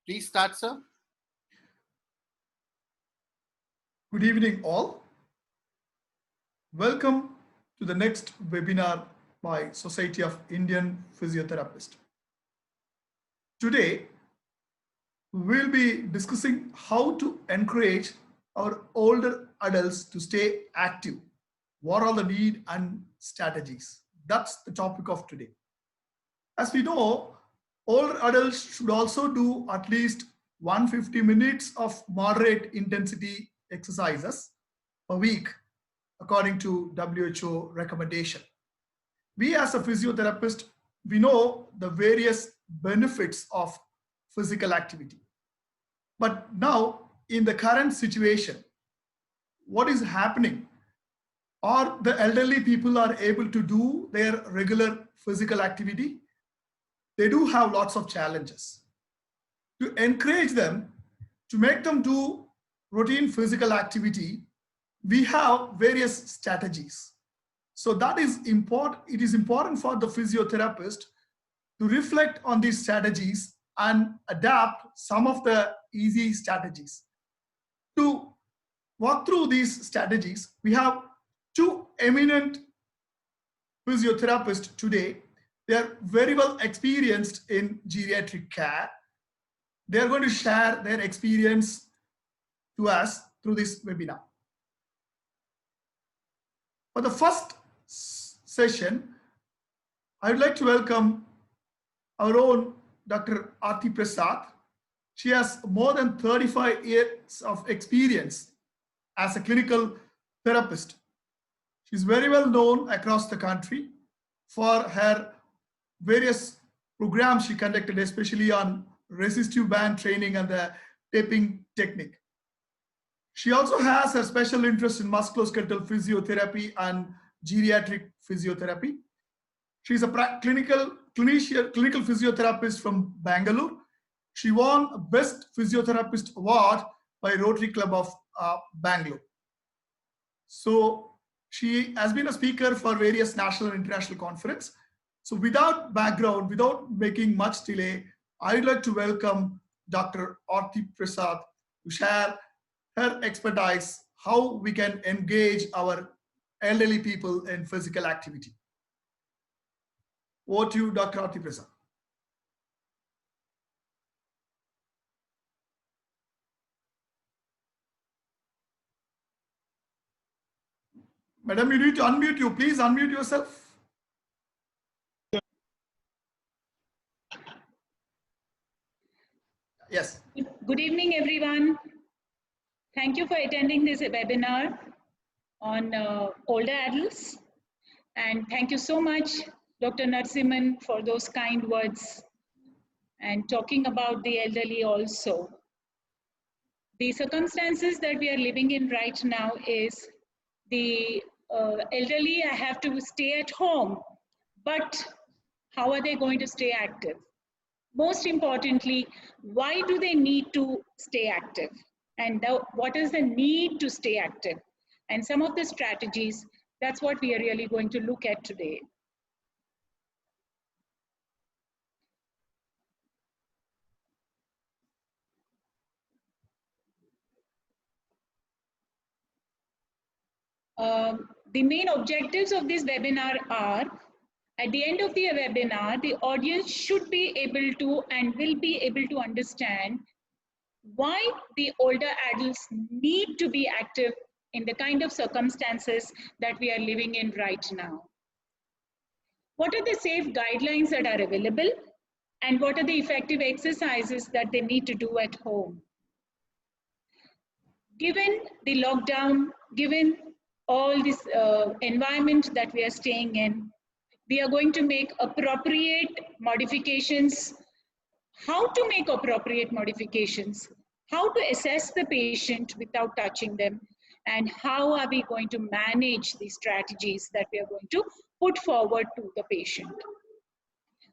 Please start, sir. Good evening, all. Welcome to the next webinar by Society of Indian Physiotherapists. Today, we'll be discussing how to encourage our older adults to stay active. What are the need and strategies? That's the topic of today. As we know, older adults should also do at least 150 minutes of moderate intensity exercises per week, according to WHO recommendation. We as a physiotherapist, we know the various benefits of physical activity. But now, in the current situation, what is happening? Are the elderly people are able to do their regular physical activity? They do have lots of challenges. To encourage them, to make them do routine physical activity, we have various strategies. So that is important. It is important for the physiotherapist to reflect on these strategies and adapt some of the easy strategies. To walk through these strategies, we have two eminent physiotherapists today. They are very well experienced in geriatric care. They are going to share their experience to us through this webinar. For the first session, I would like to welcome our own Dr. Aarti Prasad. She has more than 35 years of experience as a clinical therapist. She's very well known across the country for her various programs she conducted, especially on resistive band training and the taping technique. She also has a special interest in musculoskeletal physiotherapy and geriatric physiotherapy. She's a clinical physiotherapist from Bangalore. She won Best Physiotherapist Award by Rotary Club of Bangalore. So she has been a speaker for various national and international conferences. So without background, without making much delay, I'd like to welcome Dr. Aarti Prasad to share her expertise, how we can engage our elderly people in physical activity. Over to you, Dr. Aarti Prasad. Madam, you need to unmute you. Please unmute yourself. Yes. Good evening, everyone. Thank you for attending this webinar on older adults. And thank you so much, Dr. Narasimhan, for those kind words and talking about the elderly also. The circumstances that we are living in right now is the elderly have to stay at home, but how are they going to stay active? Most importantly, why do they need to stay active? And what is the need to stay active? And some of the strategies, that's what we are really going to look at today. The main objectives of this webinar are, at the end of the webinar, the audience should be able to and will be able to understand why the older adults need to be active in the kind of circumstances that we are living in right now. What are the safe guidelines that are available, and what are the effective exercises that they need to do at home? Given the lockdown, given all this environment that we are staying in, we are going to make appropriate modifications. How to make appropriate modifications, how to assess the patient without touching them, and how are we going to manage the strategies that we are going to put forward to the patient.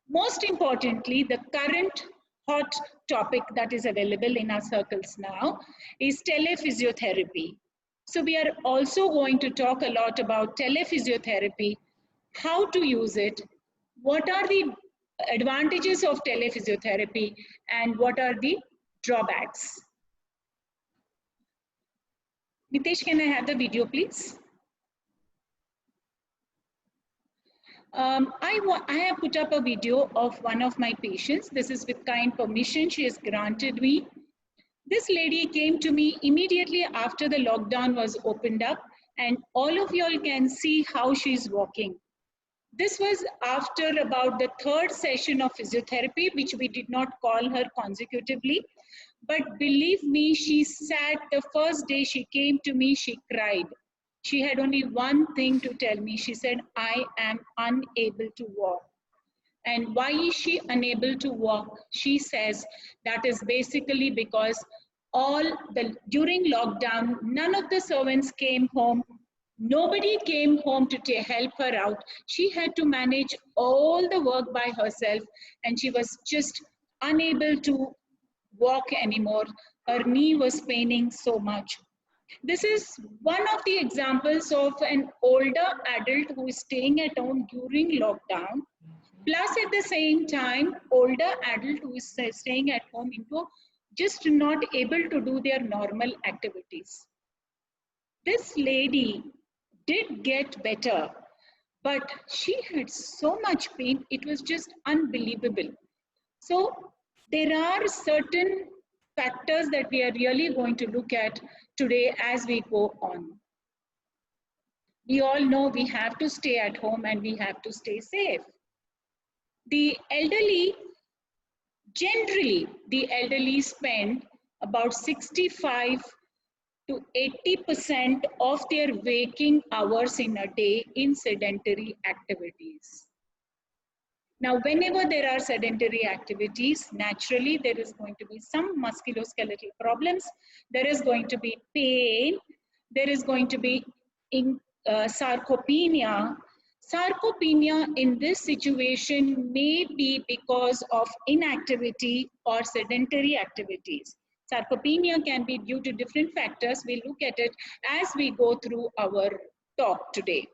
Most importantly, the current hot topic that is available in our circles now is telephysiotherapy. So we are also going to talk a lot about telephysiotherapy, how to use it, what are the advantages of telephysiotherapy, and what are the drawbacks. Nitesh, can I have the video, please? I have put up a video of one of my patients. This is with kind permission she has granted me. This lady came to me immediately after the lockdown was opened up, and all of y'all can see how she's walking. This was after about the third session of physiotherapy, which we did not call her consecutively. But believe me, she sat the first day she came to me, she cried. She had only one thing to tell me. She said, I am unable to walk. And why is she unable to walk? She says that is basically because during lockdown, none of the servants came home. Nobody came home to help her out. She had to manage all the work by herself, and she was just unable to walk anymore. Her knee was paining so much. This is one of the examples of an older adult who is staying at home during lockdown, plus at the same time, older adult who is staying at home into just not able to do their normal activities. This lady did get better, but she had so much pain, it was just unbelievable. So there are certain factors that we are really going to look at today as we go on. We all know we have to stay at home and we have to stay safe. The elderly, generally, the elderly spend about 65 to 80% of their waking hours in a day in sedentary activities. Now, whenever there are sedentary activities, naturally there is going to be some musculoskeletal problems, there is going to be pain, there is going to be sarcopenia. Sarcopenia in this situation may be because of inactivity or sedentary activities. Sarcopenia can be due to different factors. We'll look at it as we go through our talk today.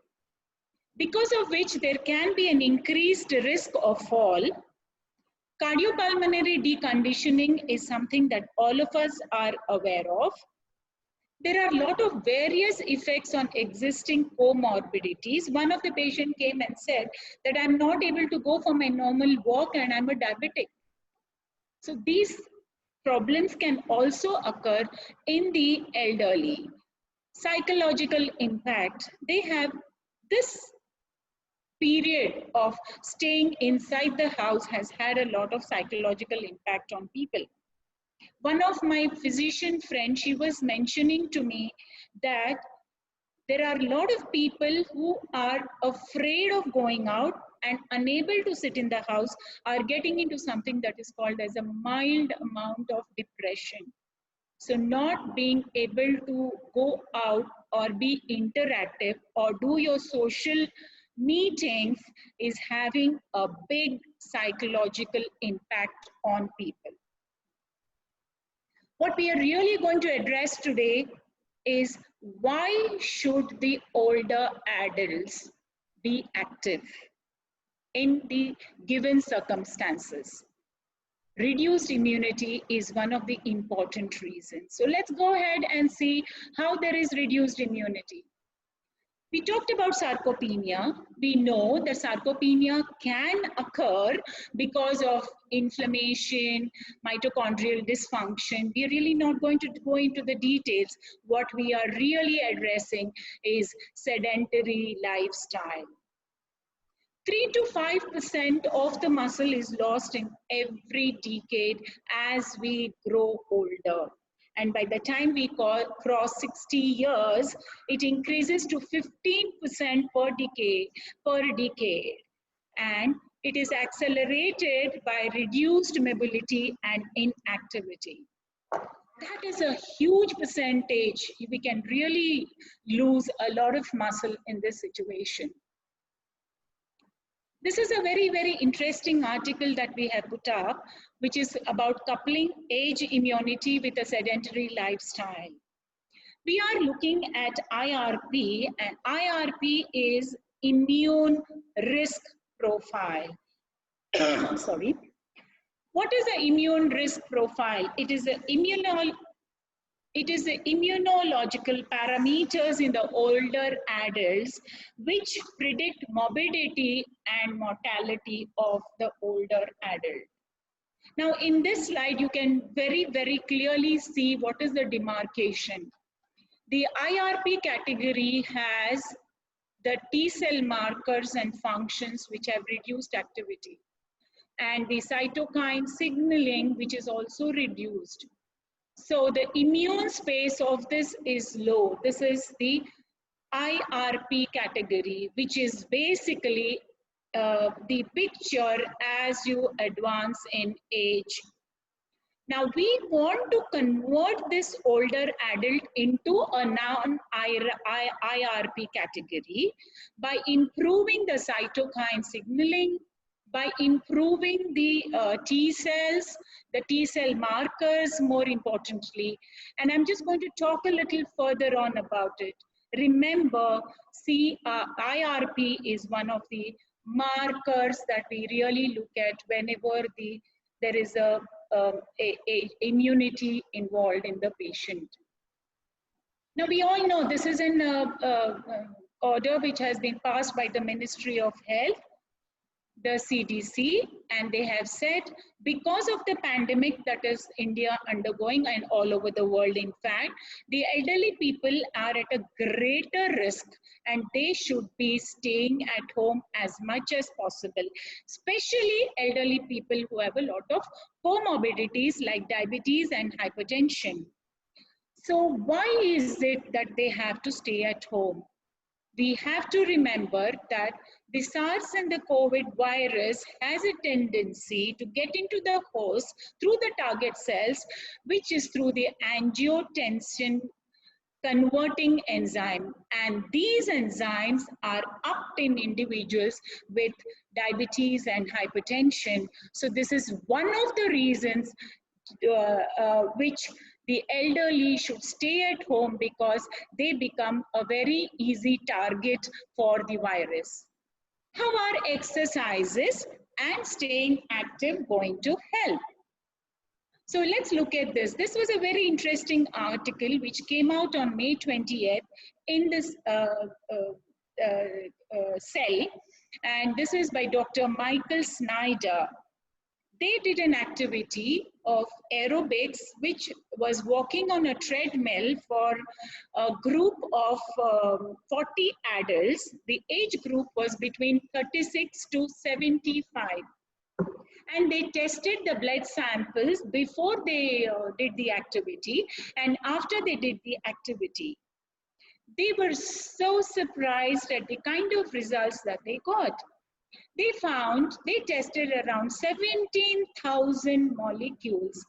Because of which there can be an increased risk of fall. Cardiopulmonary deconditioning is something that all of us are aware of. There are a lot of various effects on existing comorbidities. One of the patient came and said that I'm not able to go for my normal walk and I'm a diabetic. So these problems can also occur in the elderly. Psychological impact. They have this period of staying inside the house has had a lot of psychological impact on people. One of my physician friends, she was mentioning to me that there are a lot of people who are afraid of going out and unable to sit in the house are getting into something that is called as a mild amount of depression. So not being able to go out or be interactive or do your social meetings is having a big psychological impact on people. What we are really going to address today is why should the older adults be active in the given circumstances? Reduced immunity is one of the important reasons. So let's go ahead and see how there is reduced immunity. We talked about sarcopenia. We know that sarcopenia can occur because of inflammation, mitochondrial dysfunction. We're really not going to go into the details. What we are really addressing is sedentary lifestyle. 3 to 5% of the muscle is lost in every decade as we grow older. And by the time we cross 60 years, it increases to 15% per decade. And it is accelerated by reduced mobility and inactivity. That is a huge percentage. We can really lose a lot of muscle in this situation. This is a very, very interesting article that we have put up, which is about coupling age immunity with a sedentary lifestyle. We are looking at IRP, and IRP is immune risk profile. Sorry. What is the immune risk profile? It is the immunological parameters in the older adults which predict morbidity and mortality of the older adult. Now, in this slide, you can very, very clearly see what is the demarcation. The IRP category has the T cell markers and functions which have reduced activity, and the cytokine signaling which is also reduced. So the immune space of this is low. This is the IRP category, which is basically the picture as you advance in age. Now we want to convert this older adult into a non-IRP category by improving the cytokine signaling, by improving the T cells, the T cell markers more importantly. And I'm just going to talk a little further on about it. Remember, IRP is one of the markers that we really look at whenever there is a immunity involved in the patient. Now we all know this is an order which has been passed by the Ministry of Health, the CDC, and they have said because of the pandemic that is India undergoing and all over the world, in fact, the elderly people are at a greater risk and they should be staying at home as much as possible, especially elderly people who have a lot of comorbidities like diabetes and hypertension. So why is it that they have to stay at home? We have to remember that the SARS and the COVID virus has a tendency to get into the host through the target cells, which is through the angiotensin converting enzyme. And these enzymes are upped in individuals with diabetes and hypertension. So this is one of the reasons which the elderly should stay at home, because they become a very easy target for the virus. How are exercises and staying active going to help? So let's look at this. This was a very interesting article which came out on May 20th in this Cell, and this is by Dr. Michael Snyder. They did an activity of aerobics, which was walking on a treadmill for a group of 40 adults. The age group was between 36 to 75. And they tested the blood samples before they did the activity and after they did the activity. They were so surprised at the kind of results that they got. They tested around 17,000 molecules,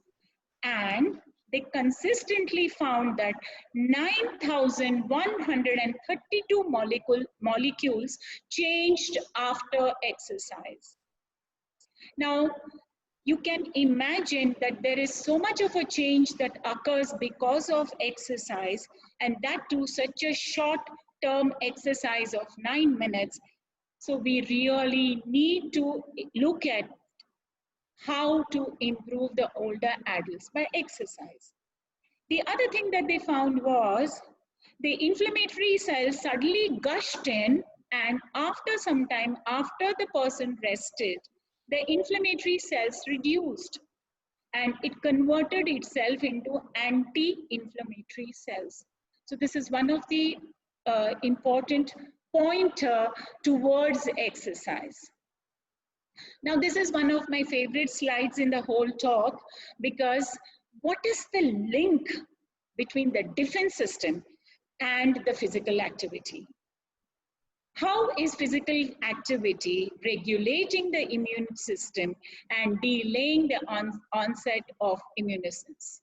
and they consistently found that 9,132 molecules changed after exercise. Now, you can imagine that there is so much of a change that occurs because of exercise, and that too such a short-term exercise of 9 minutes. So we really need to look at how to improve the older adults by exercise. The other thing that they found was the inflammatory cells suddenly gushed in, and after some time, after the person rested, the inflammatory cells reduced and it converted itself into anti-inflammatory cells. So this is one of the important pointer towards exercise. Now this is one of my favorite slides in the whole talk, because what is the link between the defense system and the physical activity? How is physical activity regulating the immune system and delaying the onset of immunosenescence?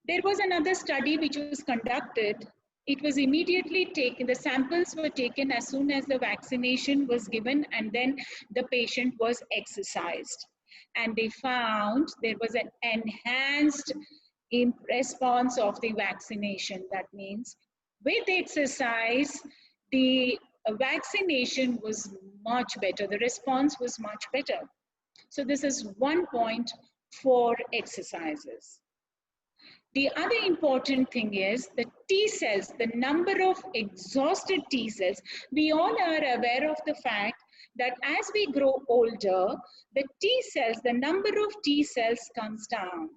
There was another study which was conducted. It was immediately taken, the samples were taken as soon as the vaccination was given, and then the patient was exercised. And they found there was an enhanced response of the vaccination. That means with exercise, the vaccination was much better. The response was much better. So this is one point for exercises. The other important thing is the T cells, the number of exhausted T cells. We all are aware of the fact that as we grow older, the T cells, the number of T cells comes down.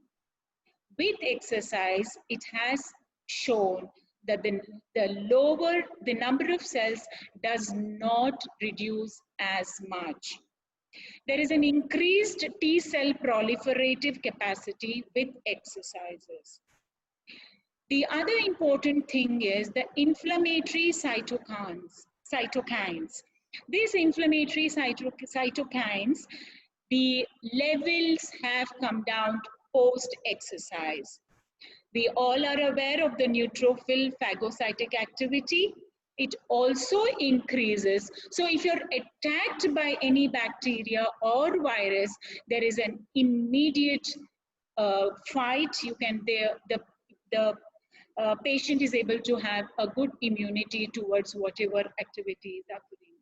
With exercise, it has shown that the number of cells does not reduce as much. There is an increased T cell proliferative capacity with exercises. The other important thing is the inflammatory cytokines. These inflammatory cytokines, the levels have come down post-exercise. We all are aware of the neutrophil phagocytic activity. It also increases. So if you're attacked by any bacteria or virus, there is an immediate fight. The patient is able to have a good immunity towards whatever activities are occurring.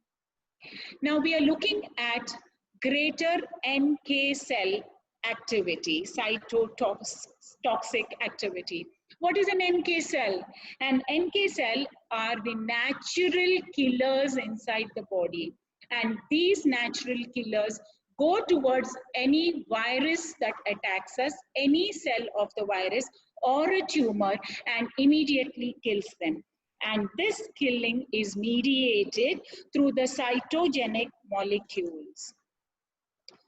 Now we are looking at greater NK cell activity, cytotoxic activity. What is an NK cell? An NK cell are the natural killers inside the body. And these natural killers go towards any virus that attacks us, any cell of the virus or a tumor, and immediately kills them. And this killing is mediated through the cytogenic molecules.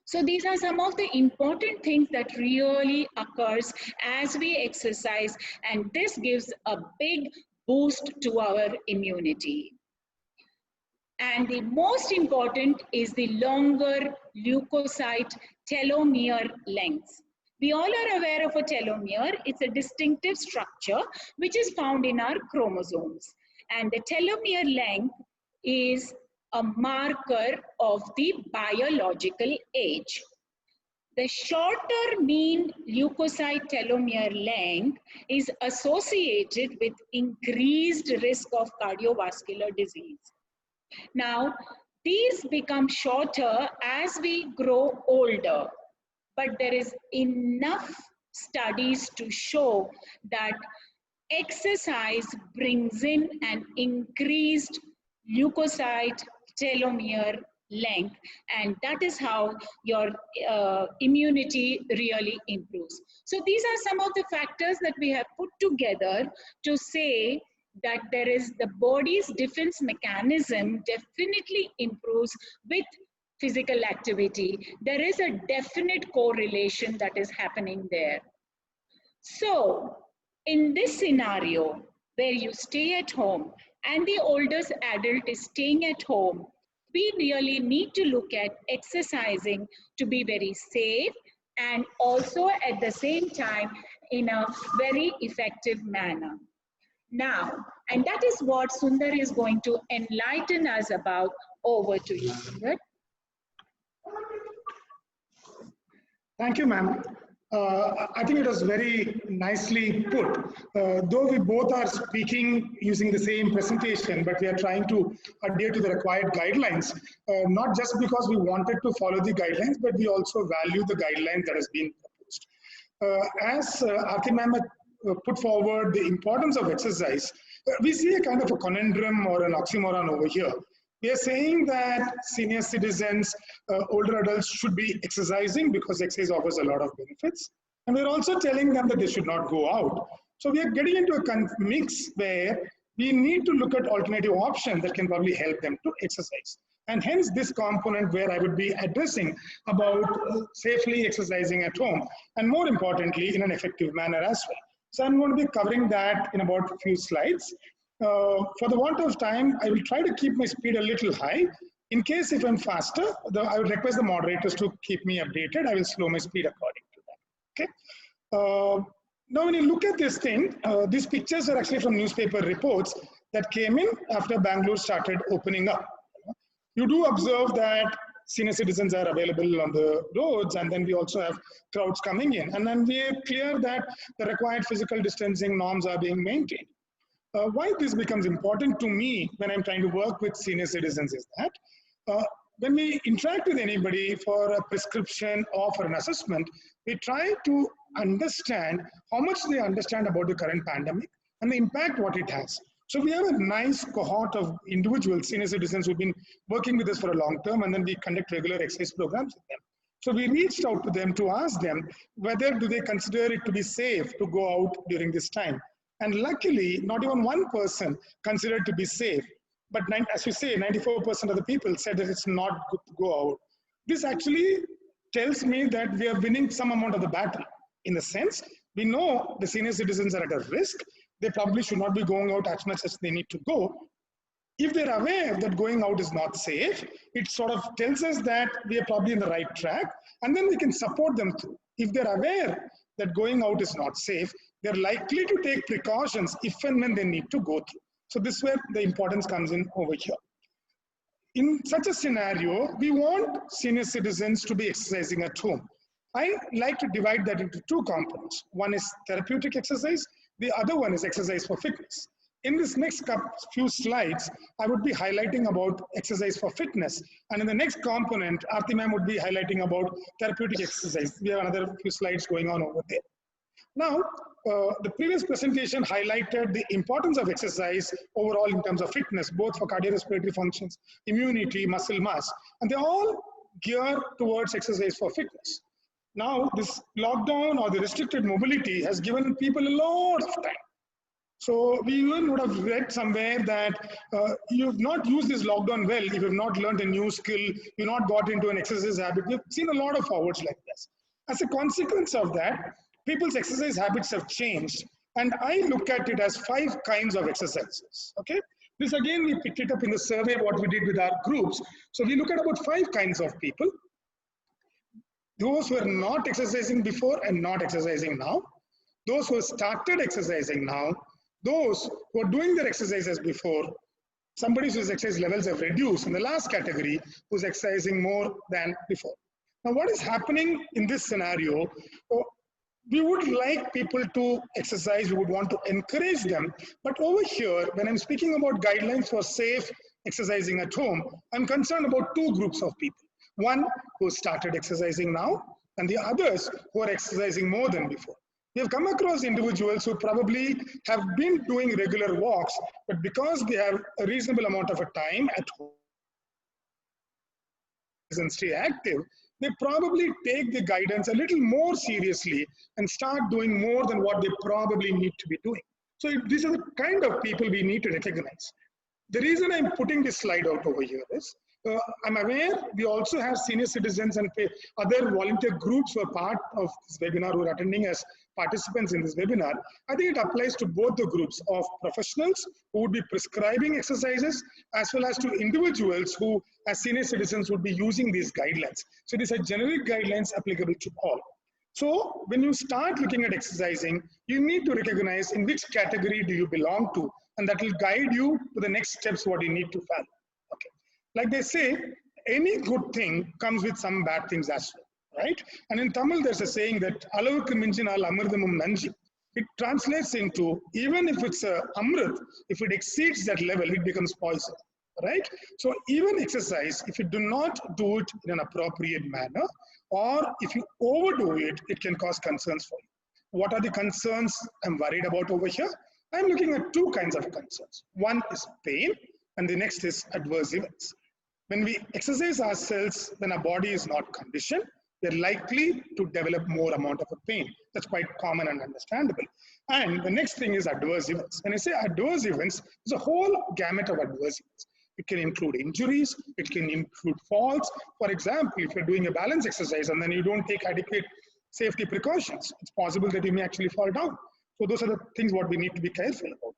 So these are some of the important things that really occurs as we exercise, and this gives a big boost to our immunity. And the most important is the longer leukocyte telomere length. We all are aware of a telomere. It's a distinctive structure which is found in our chromosomes. And the telomere length is a marker of the biological age. The shorter mean leukocyte telomere length is associated with increased risk of cardiovascular disease. Now, these become shorter as we grow older, but there is enough studies to show that exercise brings in an increased leukocyte telomere length, and that is how your immunity really improves. So these are some of the factors that we have put together to say that there is the body's defense mechanism definitely improves with physical activity. There is a definite correlation that is happening there. So in this scenario where you stay at home and the oldest adult is staying at home, we really need to look at exercising to be very safe and also at the same time in a very effective manner. Now, and that is what Sundar is going to enlighten us about. Over to you, Sundar. Thank you, ma'am. I think it was very nicely put. Though we both are speaking using the same presentation, but we are trying to adhere to the required guidelines, not just because we wanted to follow the guidelines, but we also value the guidelines that has been proposed. As Aarti ma'am put forward the importance of exercise, we see a kind of a conundrum or an oxymoron over here. We are saying that senior citizens, older adults should be exercising because exercise offers a lot of benefits. And we're also telling them that they should not go out. So we are getting into a mix where we need to look at alternative options that can probably help them to exercise. And hence this component where I would be addressing about safely exercising at home, and more importantly, in an effective manner as well. So I'm going to be covering that in about a few slides. For the want of time, I will try to keep my speed a little high. In case if I'm faster, I would request the moderators to keep me updated. I will slow my speed according to that. Okay. Now, when you look at this thing, these pictures are actually from newspaper reports that came in after Bangalore started opening up. You do observe that senior citizens are available on the roads, and then we also have crowds coming in. And then we are clear that the required physical distancing norms are being maintained. Why this becomes important to me when I'm trying to work with senior citizens is that when we interact with anybody for a prescription or for an assessment, we try to understand how much they understand about the current pandemic and the impact what it has. So we have a nice cohort of individuals, senior citizens who've been working with us for a long term, and then we conduct regular exercise programs with them. So we reached out to them to ask them whether do they consider it to be safe to go out during this time. And luckily, not even one person considered to be safe. But as you say, 94% of the people said that it's not good to go out. This actually tells me that we are winning some amount of the battle. In the sense, we know the senior citizens are at a risk. They probably should not be going out as much as they need to go. If they're aware that going out is not safe, it sort of tells us that we are probably in the right track, and then we can support them through. If they're aware that going out is not safe, they're likely to take precautions if and when they need to go through. So this is where the importance comes in over here. In such a scenario, we want senior citizens to be exercising at home. I like to divide that into two components. One is therapeutic exercise, the other one is exercise for fitness. In this next few slides, I would be highlighting about exercise for fitness. And in the next component, Aarti ma'am would be highlighting about therapeutic exercise. We have another few slides going on over there. Now, the previous presentation highlighted the importance of exercise overall in terms of fitness, both for cardiorespiratory functions, immunity, muscle mass, and they all gear towards exercise for fitness. Now, this lockdown or the restricted mobility has given people a lot of time. So we even would have read somewhere that you've not used this lockdown well if you've not learned a new skill, you've not got into an exercise habit. We've seen a lot of forwards like this. As a consequence of that, people's exercise habits have changed. And I look at it as 5 kinds of exercises. Okay. This again, we picked it up in the survey, what we did with our groups. So we look at about 5 kinds of people. Those who are not exercising before and not exercising now. Those who have started exercising now. Those who are doing their exercises before. Somebody whose exercise levels have reduced. In the last category, who's exercising more than before. Now, what is happening in this scenario? We would like people to exercise, we would want to encourage them. But over here, when I'm speaking about guidelines for safe exercising at home, I'm concerned about 2 groups of people. One who started exercising now, and the others who are exercising more than before. We have come across individuals who probably have been doing regular walks, but because they have a reasonable amount of a time at home and stay active, they probably take the guidance a little more seriously and start doing more than what they probably need to be doing. So these are the kind of people we need to recognize. The reason I'm putting this slide out over here is, I'm aware we also have senior citizens and other volunteer groups who are part of this webinar, who are attending as participants in this webinar. I think it applies to both the groups of professionals who would be prescribing exercises, as well as to individuals who, as senior citizens, would be using these guidelines. So these are generic guidelines applicable to all. So when you start looking at exercising, you need to recognize in which category do you belong to, and that will guide you to the next steps what you need to follow. Okay. Like they say, any good thing comes with some bad things as well, right? And in Tamil, there's a saying that alavukku minjinal amridhamum nanji. It translates into, even if it's a amrit, if it exceeds that level, it becomes poison, right? So even exercise, if you do not do it in an appropriate manner, or if you overdo it, it can cause concerns for you. What are the concerns I'm worried about over here? I'm looking at 2 kinds of concerns. One is pain, and the next is adverse events. When we exercise ourselves, when our body is not conditioned, we're likely to develop more amount of a pain. That's quite common and understandable. And the next thing is adverse events. When I say adverse events, there's a whole gamut of adverse events. It can include injuries, it can include falls. For example, if you're doing a balance exercise and then you don't take adequate safety precautions, it's possible that you may actually fall down. So those are the things what we need to be careful about.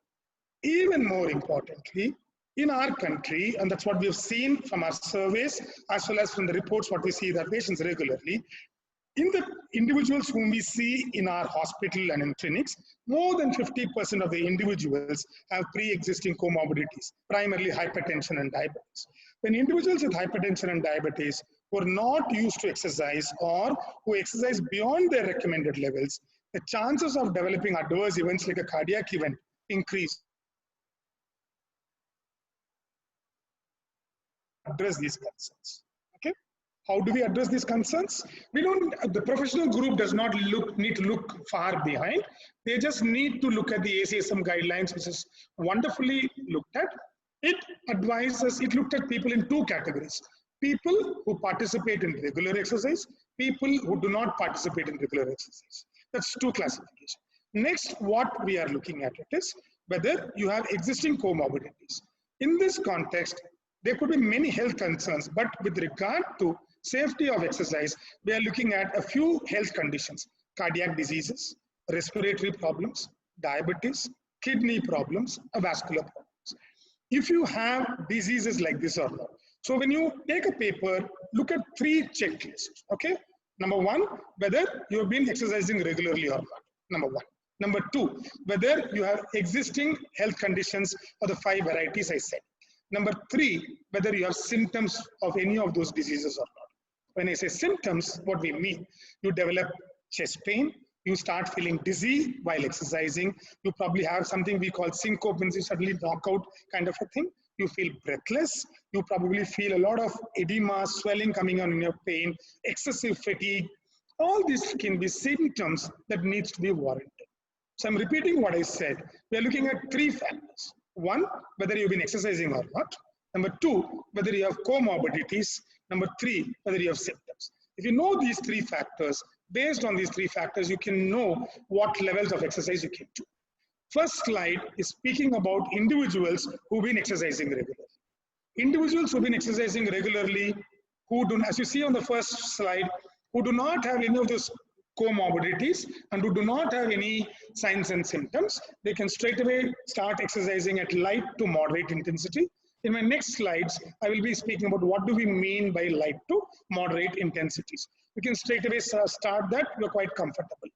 Even more importantly, in our country, and that's what we have seen from our surveys, as well as from the reports what we see with our patients regularly, in the individuals whom we see in our hospital and in clinics, more than 50% of the individuals have pre-existing comorbidities, primarily hypertension and diabetes. When individuals with hypertension and diabetes who are not used to exercise or who exercise beyond their recommended levels, the chances of developing adverse events like a cardiac event increase. Address these concerns. Okay. How do we address these concerns? The professional group does not need to look far behind. They just need to look at the ACSM guidelines, which is wonderfully looked at. It looked at people in two categories. People who participate in regular exercise, people who do not participate in regular exercise. That's two classifications. Next, what we are looking at it is whether you have existing comorbidities. In this context, there could be many health concerns, but with regard to safety of exercise, we are looking at a few health conditions: cardiac diseases, respiratory problems, diabetes, kidney problems, vascular problems. If you have diseases like this or not, so when you take a paper, look at three checklists, okay? Number one, whether you have been exercising regularly or not, number one. Number two, whether you have existing health conditions or the 5 varieties I said. Number three, whether you have symptoms of any of those diseases or not. When I say symptoms, what we mean, you develop chest pain, you start feeling dizzy while exercising, you probably have something we call syncope, when you suddenly knock out kind of a thing, you feel breathless, you probably feel a lot of edema, swelling coming on in your pain, excessive fatigue. All these can be symptoms that needs to be warranted. So I'm repeating what I said. We are looking at three factors. One, whether you've been exercising or not. Number two, whether you have comorbidities. Number three, whether you have symptoms. If you know these three factors, based on these three factors, you can know what levels of exercise you can do. First slide is speaking about individuals who've been exercising regularly. Individuals who've been exercising regularly, who do, as you see on the first slide, who do not have any of those comorbidities and who do not have any signs and symptoms, they can straight away start exercising at light to moderate intensity. In my next slides, I will be speaking about what do we mean by light to moderate intensities. You can straight away start that, you're quite comfortable.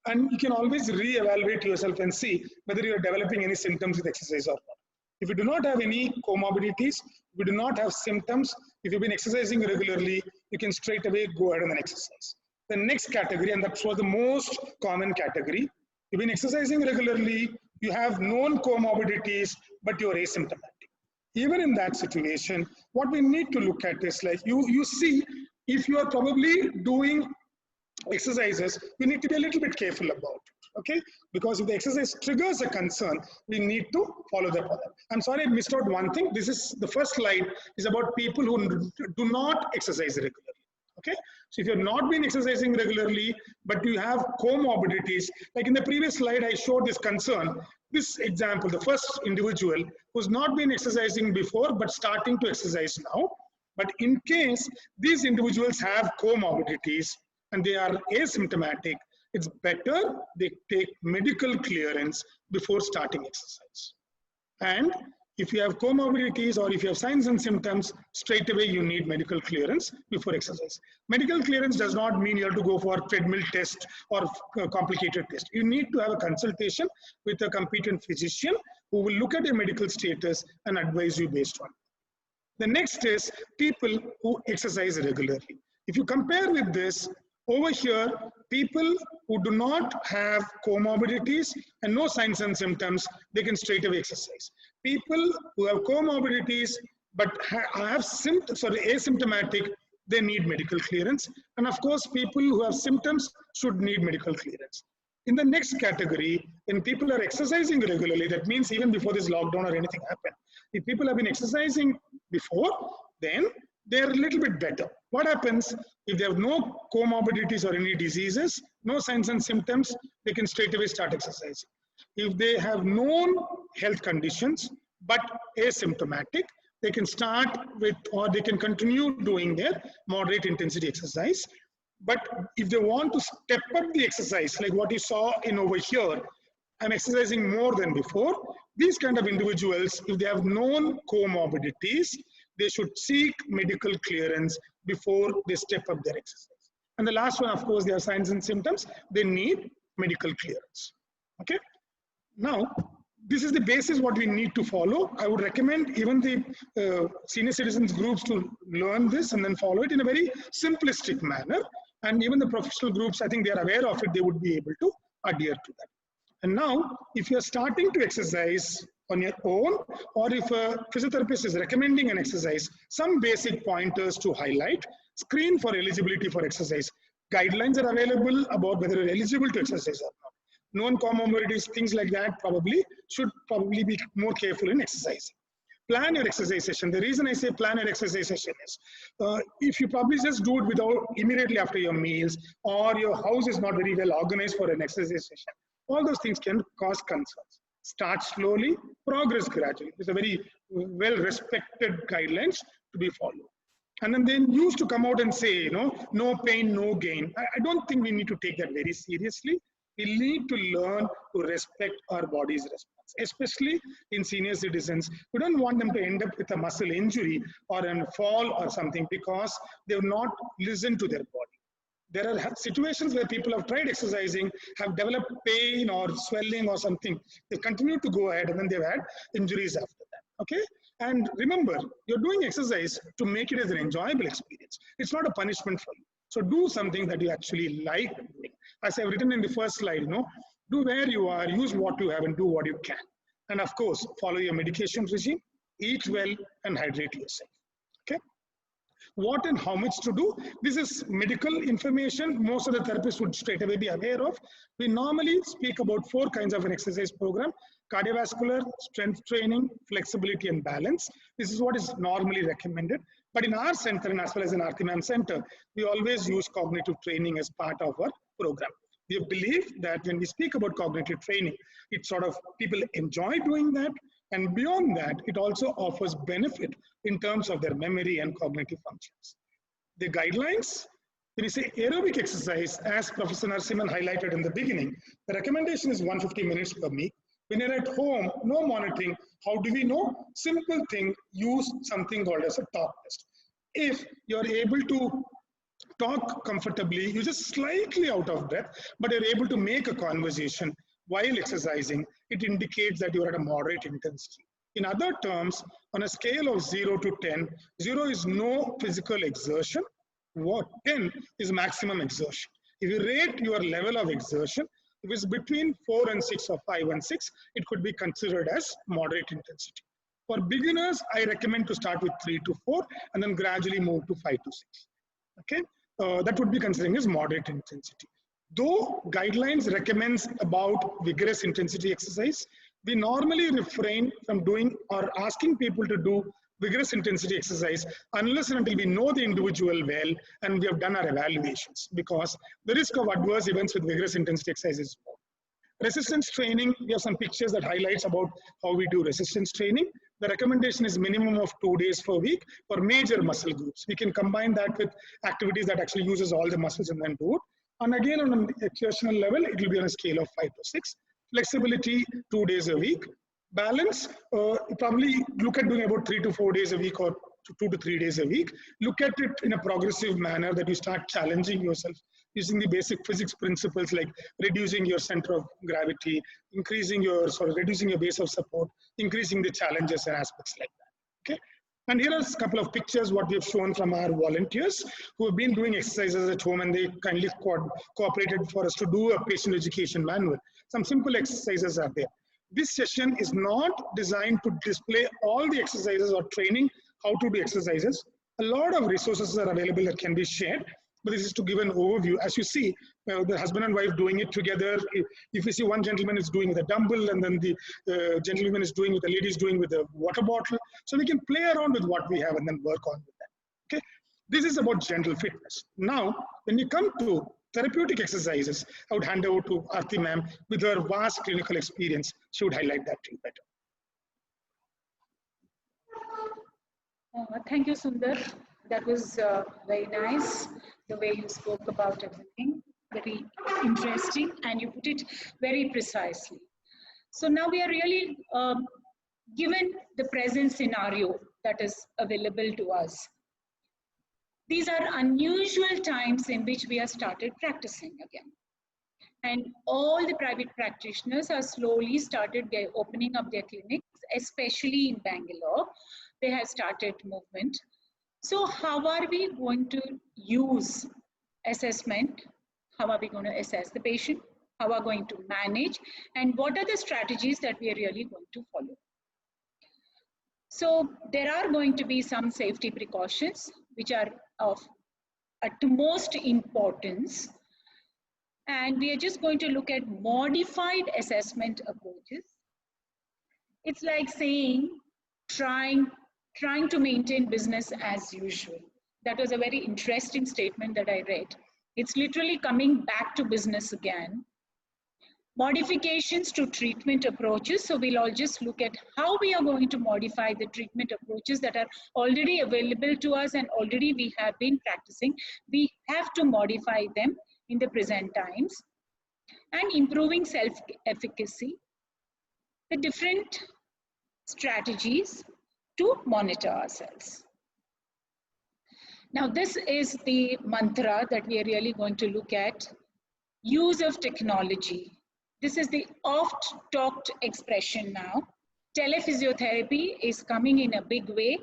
And you can always re-evaluate yourself and see whether you're developing any symptoms with exercise or not. If you do not have any comorbidities, if you do not have symptoms, if you've been exercising regularly, you can straight away go ahead and exercise. The next category, and that was the most common category, you've been exercising regularly, you have known comorbidities, but you're asymptomatic. Even in that situation, what we need to look at is like you see, if you are probably doing exercises, we need to be a little bit careful about it, okay? Because if the exercise triggers a concern, we need to follow that path. I'm sorry I missed out one thing. This is the first slide is about people who do not exercise regularly. Okay, so if you've not been exercising regularly, but you have comorbidities, like in the previous slide, I showed this concern. This example, the first individual who's not been exercising before, but starting to exercise now. But in case these individuals have comorbidities and they are asymptomatic, it's better they take medical clearance before starting exercise. And if you have comorbidities or if you have signs and symptoms, straight away you need medical clearance before exercise. Medical clearance does not mean you have to go for a treadmill test or a complicated test. You need to have a consultation with a competent physician who will look at your medical status and advise you based on it. The next is people who exercise regularly. If you compare with this, over here, people who do not have comorbidities and no signs and symptoms, they can straight away exercise. People who have comorbidities but have symptoms, asymptomatic, they need medical clearance. And of course, people who have symptoms should need medical clearance. In the next category, when people are exercising regularly, that means even before this lockdown or anything happened, if people have been exercising before, then they're a little bit better. What happens if they have no comorbidities or any diseases, no signs and symptoms, they can straight away start exercising. If they have known health conditions, but asymptomatic, they can start with, or they can continue doing their moderate intensity exercise. But if they want to step up the exercise, like what you saw in over here, I'm exercising more than before, these kind of individuals, if they have known comorbidities, they should seek medical clearance before they step up their exercise. And the last one, of course, they have signs and symptoms, they need medical clearance. Okay. Now, this is the basis what we need to follow. I would recommend even the senior citizens groups to learn this and then follow it in a very simplistic manner. And even the professional groups, I think they are aware of it, they would be able to adhere to that. And now, if you are starting to exercise, on your own, or if a physiotherapist is recommending an exercise, some basic pointers to highlight, screen for eligibility for exercise. Guidelines are available about whether you're eligible to exercise or not. Known comorbidities, things like that should probably be more careful in exercising. Plan your exercise session. The reason I say plan your exercise session is if you probably just do it without immediately after your meals, or your house is not very well organized for an exercise session, all those things can cause concerns. Start slowly, progress gradually. It's a very well respected guidelines to be followed. And then they used to come out and say, no pain, no gain. I don't think we need to take that very seriously. We need to learn to respect our body's response, especially in senior citizens. We don't want them to end up with a muscle injury or a fall or something because they've not listened to their body. There are situations where people have tried exercising, have developed pain or swelling or something. They continue to go ahead and then they've had injuries after that. Okay? And remember, you're doing exercise to make it as an enjoyable experience. It's not a punishment for you. So do something that you actually like doing. As I've written in the first slide, do where you are, use what you have, and do what you can. And of course, follow your medication regime, eat well, and hydrate yourself. Okay? What and how much to do? This is medical information most of the therapists would straight away be aware of. We normally speak about 4 kinds of an exercise program: cardiovascular, strength training, flexibility, and balance. This is what is normally recommended. But in our center, and as well as in Aarti Ma'am Center, we always use cognitive training as part of our program. We believe that when we speak about cognitive training, it's sort of people enjoy doing that. And beyond that, it also offers benefit in terms of their memory and cognitive functions. The guidelines, when you say aerobic exercise, as Professor Narasimhan highlighted in the beginning, the recommendation is 150 minutes per week. When you're at home, no monitoring. How do we know? Simple thing, use something called as a talk test. If you're able to talk comfortably, you're just slightly out of breath, but you're able to make a conversation while exercising, it indicates that you're at a moderate intensity. In other terms, on a scale of 0 to 10, 0 is no physical exertion, 10 is maximum exertion. If you rate your level of exertion, if it's between 4 and 6 or 5 and 6, it could be considered as moderate intensity. For beginners, I recommend to start with 3 to 4 and then gradually move to 5 to 6. Okay, that would be considering as moderate intensity. Though guidelines recommends about vigorous intensity exercise, we normally refrain from doing or asking people to do vigorous intensity exercise unless and until we know the individual well and we have done our evaluations, because the risk of adverse events with vigorous intensity exercise is more. Resistance training, we have some pictures that highlights about how we do resistance training. The recommendation is minimum of 2 days per week for major muscle groups. We can combine that with activities that actually uses all the muscles and then do it. And again, on an exertional level, it will be on a scale of 5 to 6. Flexibility, 2 days a week. Balance, probably look at doing about 3 to 4 days a week or 2 to 3 days a week. Look at it in a progressive manner that you start challenging yourself using the basic physics principles like reducing your center of gravity, increasing your reducing your base of support, increasing the challenges and aspects like that. Okay. And here are a couple of pictures what we have shown from our volunteers who have been doing exercises at home, and they kindly cooperated for us to do a patient education manual. Some simple exercises are there. This session is not designed to display all the exercises or training how to do exercises. A lot of resources are available that can be shared, but this is to give an overview. As you see, the husband and wife doing it together. If you see one gentleman is doing with a dumbbell, and then the gentleman is doing with the lady is doing with a water bottle. So we can play around with what we have and then work on with that. Okay, this is about general fitness. Now, when you come to therapeutic exercises, I would hand over to Aarti ma'am with her vast clinical experience. She would highlight that to you better. Thank you, Sundar. That was very nice, the way you spoke about everything. Very interesting, and you put it very precisely. So now we are really given the present scenario that is available to us. These are unusual times in which we have started practicing again. And all the private practitioners are slowly started opening up their clinics, especially in Bangalore. They have started movement. So how are we going to use assessment? How are we going to assess the patient? How are we going to manage? And what are the strategies that we are really going to follow? So there are going to be some safety precautions which are of utmost importance. And we are just going to look at modified assessment approaches. It's like saying, trying to maintain business as usual. That was a very interesting statement that I read. It's literally coming back to business again. Modifications to treatment approaches. So we'll all just look at how we are going to modify the treatment approaches that are already available to us and already we have been practicing. We have to modify them in the present times. And improving self-efficacy, the different strategies to monitor ourselves. Now, this is the mantra that we are really going to look at. Use of technology. This is the oft talked expression now. Telephysiotherapy is coming in a big way.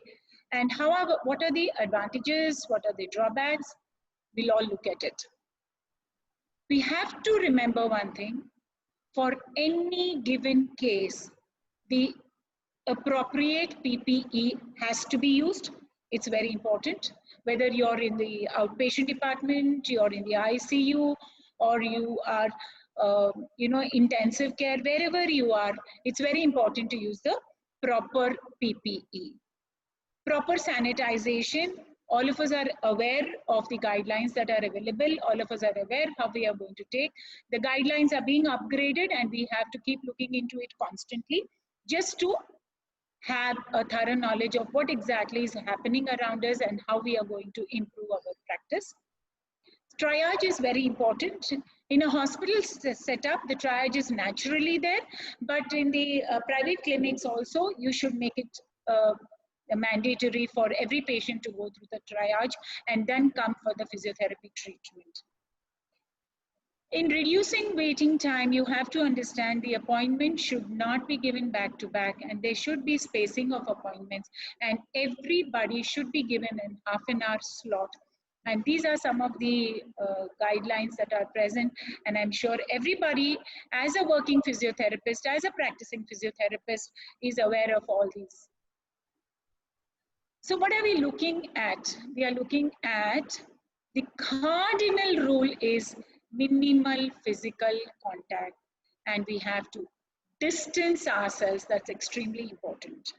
And however, what are the advantages? What are the drawbacks? We'll all look at it. We have to remember one thing. For any given case, the appropriate PPE has to be used. It's very important. Whether you're in the outpatient department, you're in the ICU, or you are intensive care, wherever you are, it's very important to use the proper PPE. Proper sanitization. All of us are aware of the guidelines that are available. All of us are aware how we are going to take. The guidelines are being upgraded and we have to keep looking into it constantly just to have a thorough knowledge of what exactly is happening around us and how we are going to improve our practice. Triage is very important. In a hospital setup, the triage is naturally there, but in the private clinics also, you should make it mandatory for every patient to go through the triage and then come for the physiotherapy treatment. In reducing waiting time, you have to understand the appointment should not be given back to back and there should be spacing of appointments and everybody should be given an half an hour slot. And these are some of the guidelines that are present, and I'm sure everybody as a working physiotherapist, as a practicing physiotherapist is aware of all these. So what are we looking at? We are looking at the cardinal rule is minimal physical contact, and we have to distance ourselves. That's extremely important.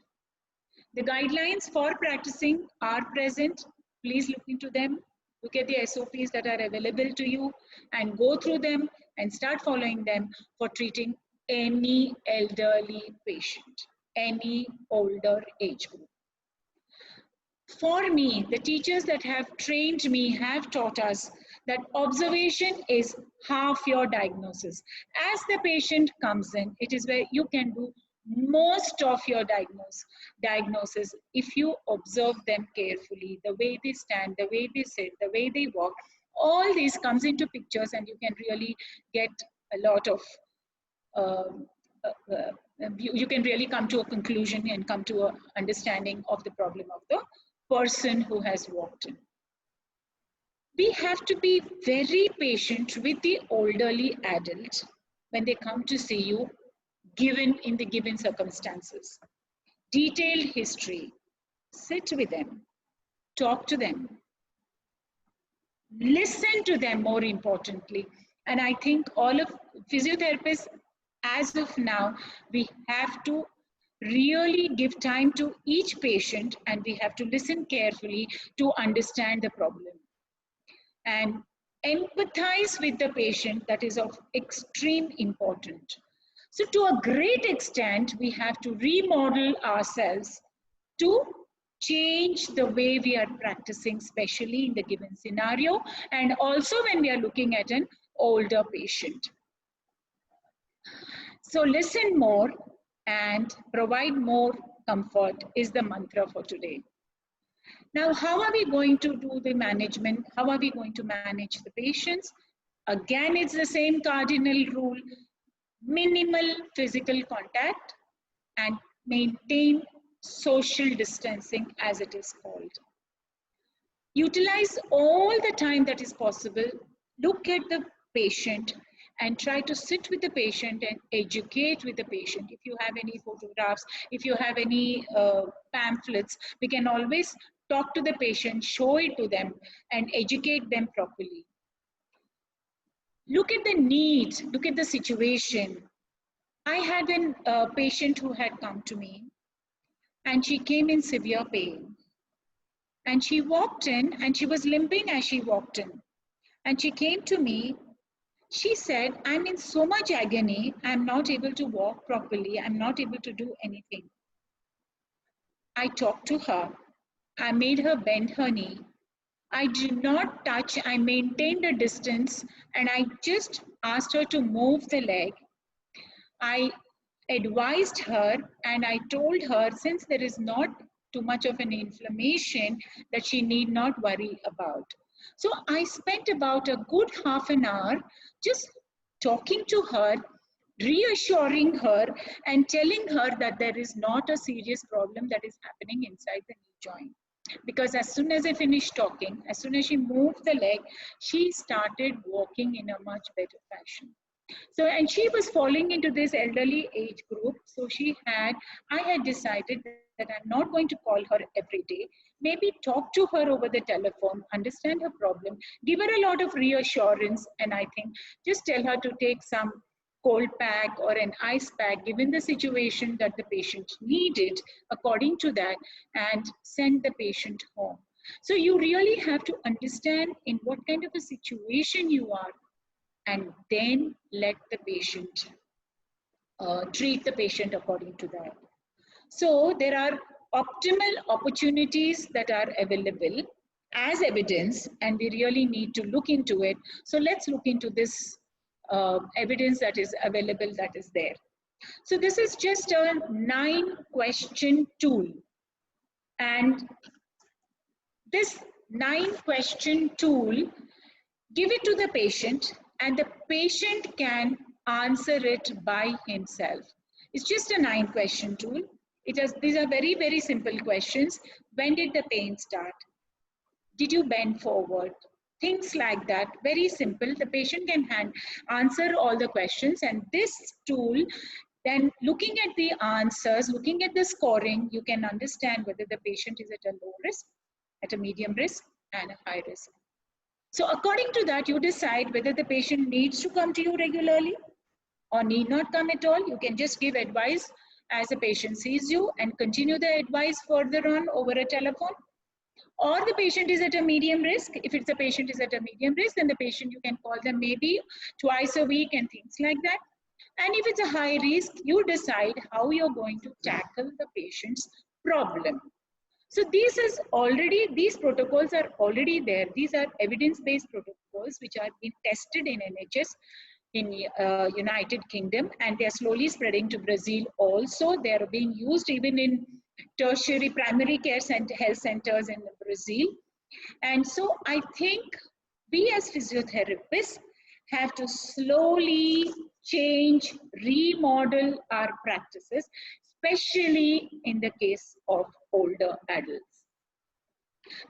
The guidelines for practicing are present. Please look into them. Look at the SOPs that are available to you and go through them and start following them for treating any elderly patient, any older age group. For me, the teachers that have trained me have taught us that observation is half your diagnosis. As the patient comes in, it is where you can do most of your diagnosis if you observe them carefully, the way they stand, the way they sit, the way they walk. All this comes into pictures and you can really get a lot of you can really come to a conclusion and come to an understanding of the problem of the person who has walked in. We have to be very patient with the elderly adult when they come to see you, given in the given circumstances. Detailed history. Sit with them. Talk to them. Listen to them, more importantly. And I think all of physiotherapists, as of now, we have to really give time to each patient and we have to listen carefully to understand the problem. And empathize with the patient, that is of extreme importance. So to a great extent, we have to remodel ourselves to change the way we are practicing, especially in the given scenario, and also when we are looking at an older patient. So listen more and provide more comfort is the mantra for today. Now, how are we going to do the management? How are we going to manage the patients? Again, it's the same cardinal rule. Minimal physical contact and maintain social distancing, as it is called. Utilize all the time that is possible. Look at the patient and try to sit with the patient and educate with the patient. If you have any photographs, if you have any pamphlets, we can always talk to the patient, show it to them, and educate them properly. Look at the needs, look at the situation. I had a patient who had come to me, and she came in severe pain. And she walked in, and she was limping as she walked in. And she came to me. She said, I'm in so much agony, I'm not able to walk properly, I'm not able to do anything. I talked to her. I made her bend her knee. I did not touch, I maintained a distance, and I just asked her to move the leg. I advised her and I told her, since there is not too much of an inflammation, that she need not worry about. So I spent about a good half an hour just talking to her, reassuring her, and telling her that there is not a serious problem that is happening inside the knee joint. Because as soon as I finished talking, as soon as she moved the leg, she started walking in a much better fashion. So, and she was falling into this elderly age group. So I had decided that I'm not going to call her every day. Maybe talk to her over the telephone, understand her problem, give her a lot of reassurance. And I think just tell her to take some cold pack or an ice pack, given the situation that the patient needed, according to that, and send the patient home. So you really have to understand in what kind of a situation you are, and then let the patient, treat the patient according to that. So there are optimal opportunities that are available as evidence, and we really need to look into it. So let's look into this evidence that is available, that is there. So this is just a 9-question tool. And this 9-question tool, give it to the patient, and the patient can answer it by himself. It's just a 9-question tool. These are very, very simple questions. When did the pain start? Did you bend forward? Things like that, very simple. The patient can answer all the questions, and this tool, then looking at the answers, looking at the scoring, you can understand whether the patient is at a low risk, at a medium risk, and a high risk. So according to that, you decide whether the patient needs to come to you regularly or need not come at all. You can just give advice as the patient sees you and continue the advice further on over a telephone. Or the patient is at a medium risk. If it's a patient is at a medium risk, then the patient, you can call them maybe twice a week and things like that. And if it's a high risk, you decide how you're going to tackle the patient's problem. So these protocols are already there. These are evidence-based protocols which are being tested in NHS in United Kingdom, and they are slowly spreading to Brazil also. They are being used even in tertiary primary care health centers in Brazil. And so I think we as physiotherapists have to slowly change, remodel our practices, especially in the case of older adults.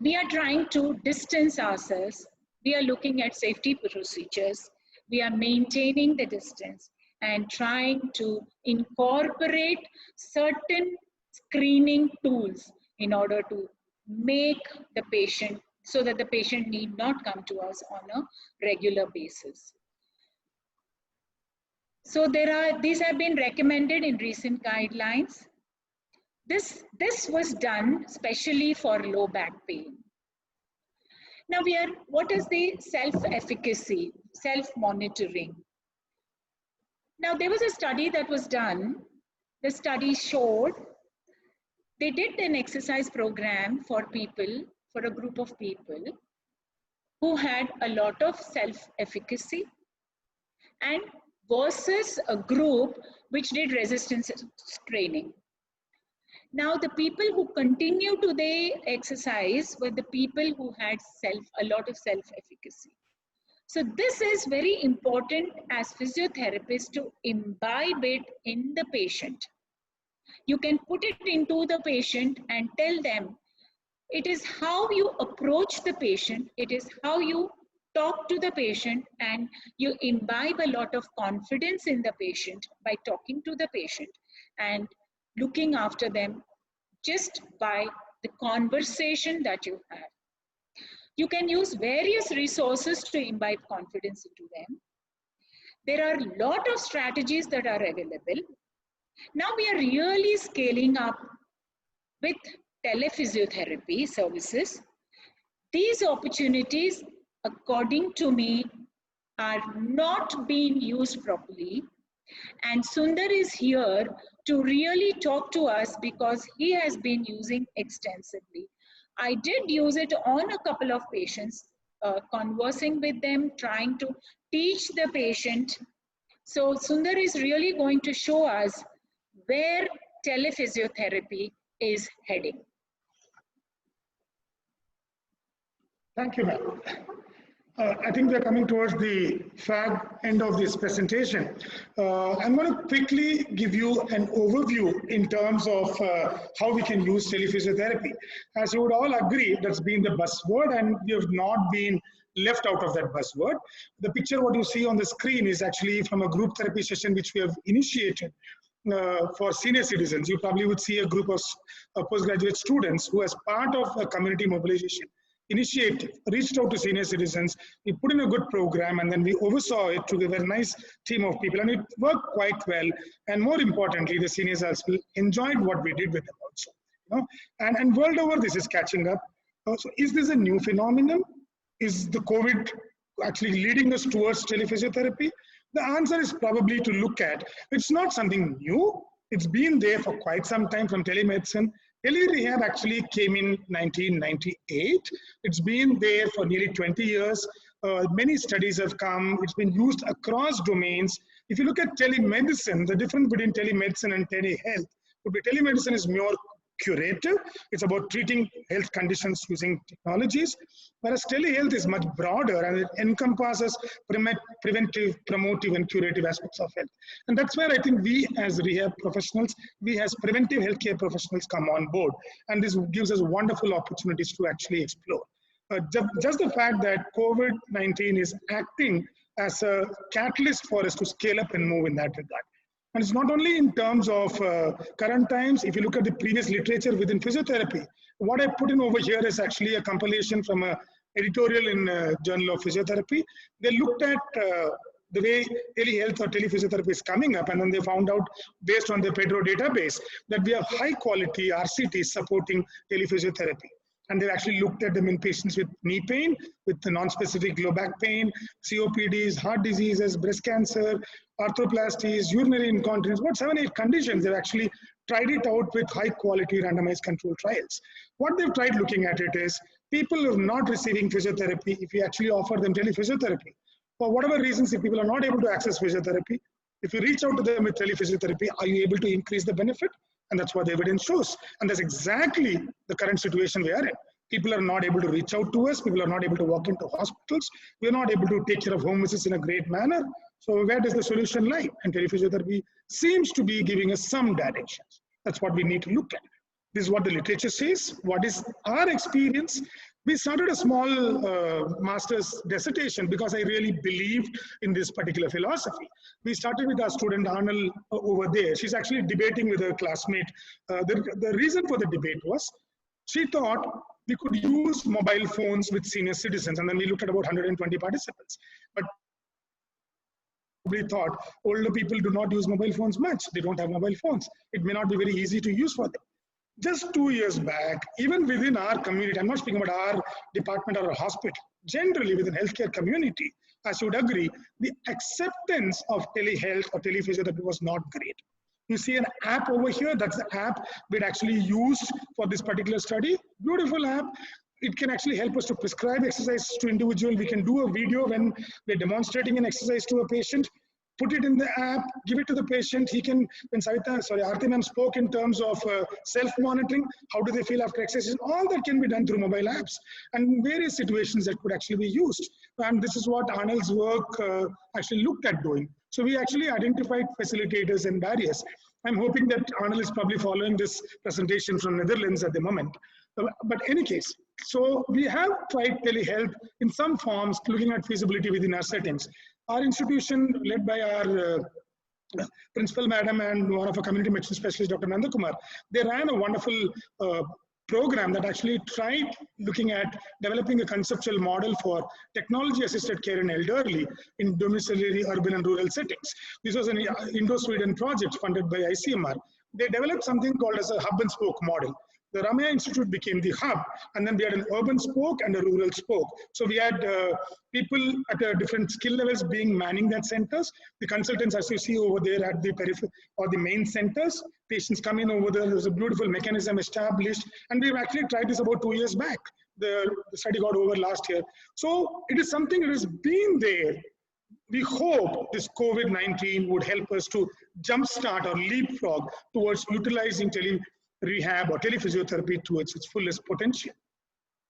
We are trying to distance ourselves. We are looking at safety procedures. We are maintaining the distance and trying to incorporate certain screening tools in order to make the patient, so that the patient need not come to us on a regular basis. So these have been recommended in recent guidelines. This was done specially for low back pain. Now what is the self-efficacy, self-monitoring? Now there was a study that was done. The study showed they did an exercise program for a group of people who had a lot of self-efficacy, and versus a group which did resistance training. Now the people who continued to the exercise were the people who had a lot of self-efficacy. So this is very important as physiotherapists to imbibe it in the patient. You can put it into the patient and tell them, it is how you approach the patient, it is how you talk to the patient and you imbibe a lot of confidence in the patient by talking to the patient and looking after them just by the conversation that you have. You can use various resources to imbibe confidence into them. There are a lot of strategies that are available. Now we are really scaling up with telephysiotherapy services. These opportunities, according to me, are not being used properly. And Sundar is here to really talk to us because he has been using extensively. I did use it on a couple of patients, conversing with them, trying to teach the patient. So Sundar is really going to show us where telephysiotherapy is heading. Thank you, ma'am. I think we're coming towards the fag end of this presentation. I'm going to quickly give you an overview in terms of how we can use telephysiotherapy. As you would all agree, that's been the buzzword, and we have not been left out of that buzzword. The picture what you see on the screen is actually from a group therapy session which we have initiated for senior citizens. You probably would see a group of postgraduate students who, as part of a community mobilization initiative, reached out to senior citizens. We put in a good program, and then we oversaw it to a very nice team of people, and it worked quite well. And more importantly, the seniors also enjoyed what we did with them also. You know? And world over, this is catching up. So is this a new phenomenon? Is the COVID actually leading us towards telephysiotherapy? The answer is probably to look at, it's not something new. It's been there for quite some time from telemedicine. Tele-rehab actually came in 1998. It's been there for nearly 20 years. Many studies have come. It's been used across domains. If you look at telemedicine, the difference between telemedicine and telehealth would be telemedicine is more curative. It's about treating health conditions using technologies, whereas telehealth is much broader and it encompasses preventive, promotive, and curative aspects of health. And that's where I think we as rehab professionals, we as preventive healthcare professionals come on board. And this gives us wonderful opportunities to actually explore. Just the fact that COVID-19 is acting as a catalyst for us to scale up and move in that regard. And it's not only in terms of current times. If you look at the previous literature within physiotherapy, what I put in over here is actually a compilation from an editorial in Journal of Physiotherapy. They looked at the way telehealth or telephysiotherapy is coming up, and then they found out, based on the Pedro database, that we have high quality RCTs supporting telephysiotherapy. And they've actually looked at them in patients with knee pain, with the non-specific low back pain, COPDs, heart diseases, breast cancer, arthroplasties, urinary incontinence, about 7-8 conditions. They've actually tried it out with high quality randomized controlled trials. What they've tried looking at it is people who are not receiving physiotherapy, if you actually offer them telephysiotherapy, for whatever reasons, if people are not able to access physiotherapy, if you reach out to them with telephysiotherapy, are you able to increase the benefit? And that's what the evidence shows. And that's exactly the current situation we are in. People are not able to reach out to us. People are not able to walk into hospitals. We're not able to take care of home visits in a great manner. So where does the solution lie? And telephysiotherapy seems to be giving us some directions. That's what we need to look at. This is what the literature says. What is our experience? We started a small master's dissertation because I really believed in this particular philosophy. We started with our student Arnal over there. She's actually debating with her classmate. The reason for the debate was she thought we could use mobile phones with senior citizens, and then we looked at about 120 participants. But we thought older people do not use mobile phones much. They don't have mobile phones. It may not be very easy to use for them. Just 2 years back, even within our community, I'm not speaking about our department or our hospital, generally within healthcare community, as you would agree, the acceptance of telehealth or telephysiotherapy was not great. You see an app over here, that's the app we'd actually used for this particular study. Beautiful app. It can actually help us to prescribe exercise to individual. We can do a video when we're demonstrating an exercise to a patient, put it in the app, give it to the patient. He can, when Aarti ma'am spoke in terms of self-monitoring, how do they feel after exercise? All that can be done through mobile apps and various situations that could actually be used. And this is what Arnal's work actually looked at doing. So we actually identified facilitators and barriers. I'm hoping that Arnal is probably following this presentation from Netherlands at the moment. But in any case, So we have tried telehealth in some forms, looking at feasibility within our settings. Our institution, led by our principal madam and one of our community medicine specialists, Dr. Nandakumar, they ran a wonderful program that actually tried looking at developing a conceptual model for technology-assisted care in elderly in domiciliary urban and rural settings. This was an Indo-Sweden project funded by ICMR. They developed something called as a hub and spoke model. The Ramaya Institute became the hub, and then we had an urban spoke and a rural spoke. So we had people at different skill levels being manning that centers. The consultants, as you see over there at the periphery or the main centers, patients come in over there. There's a beautiful mechanism established, and we've actually tried this about 2 years back. The study got over last year. So it is something that has been there. We hope this COVID-19 would help us to jumpstart or leapfrog towards utilizing rehab or telephysiotherapy towards its fullest potential.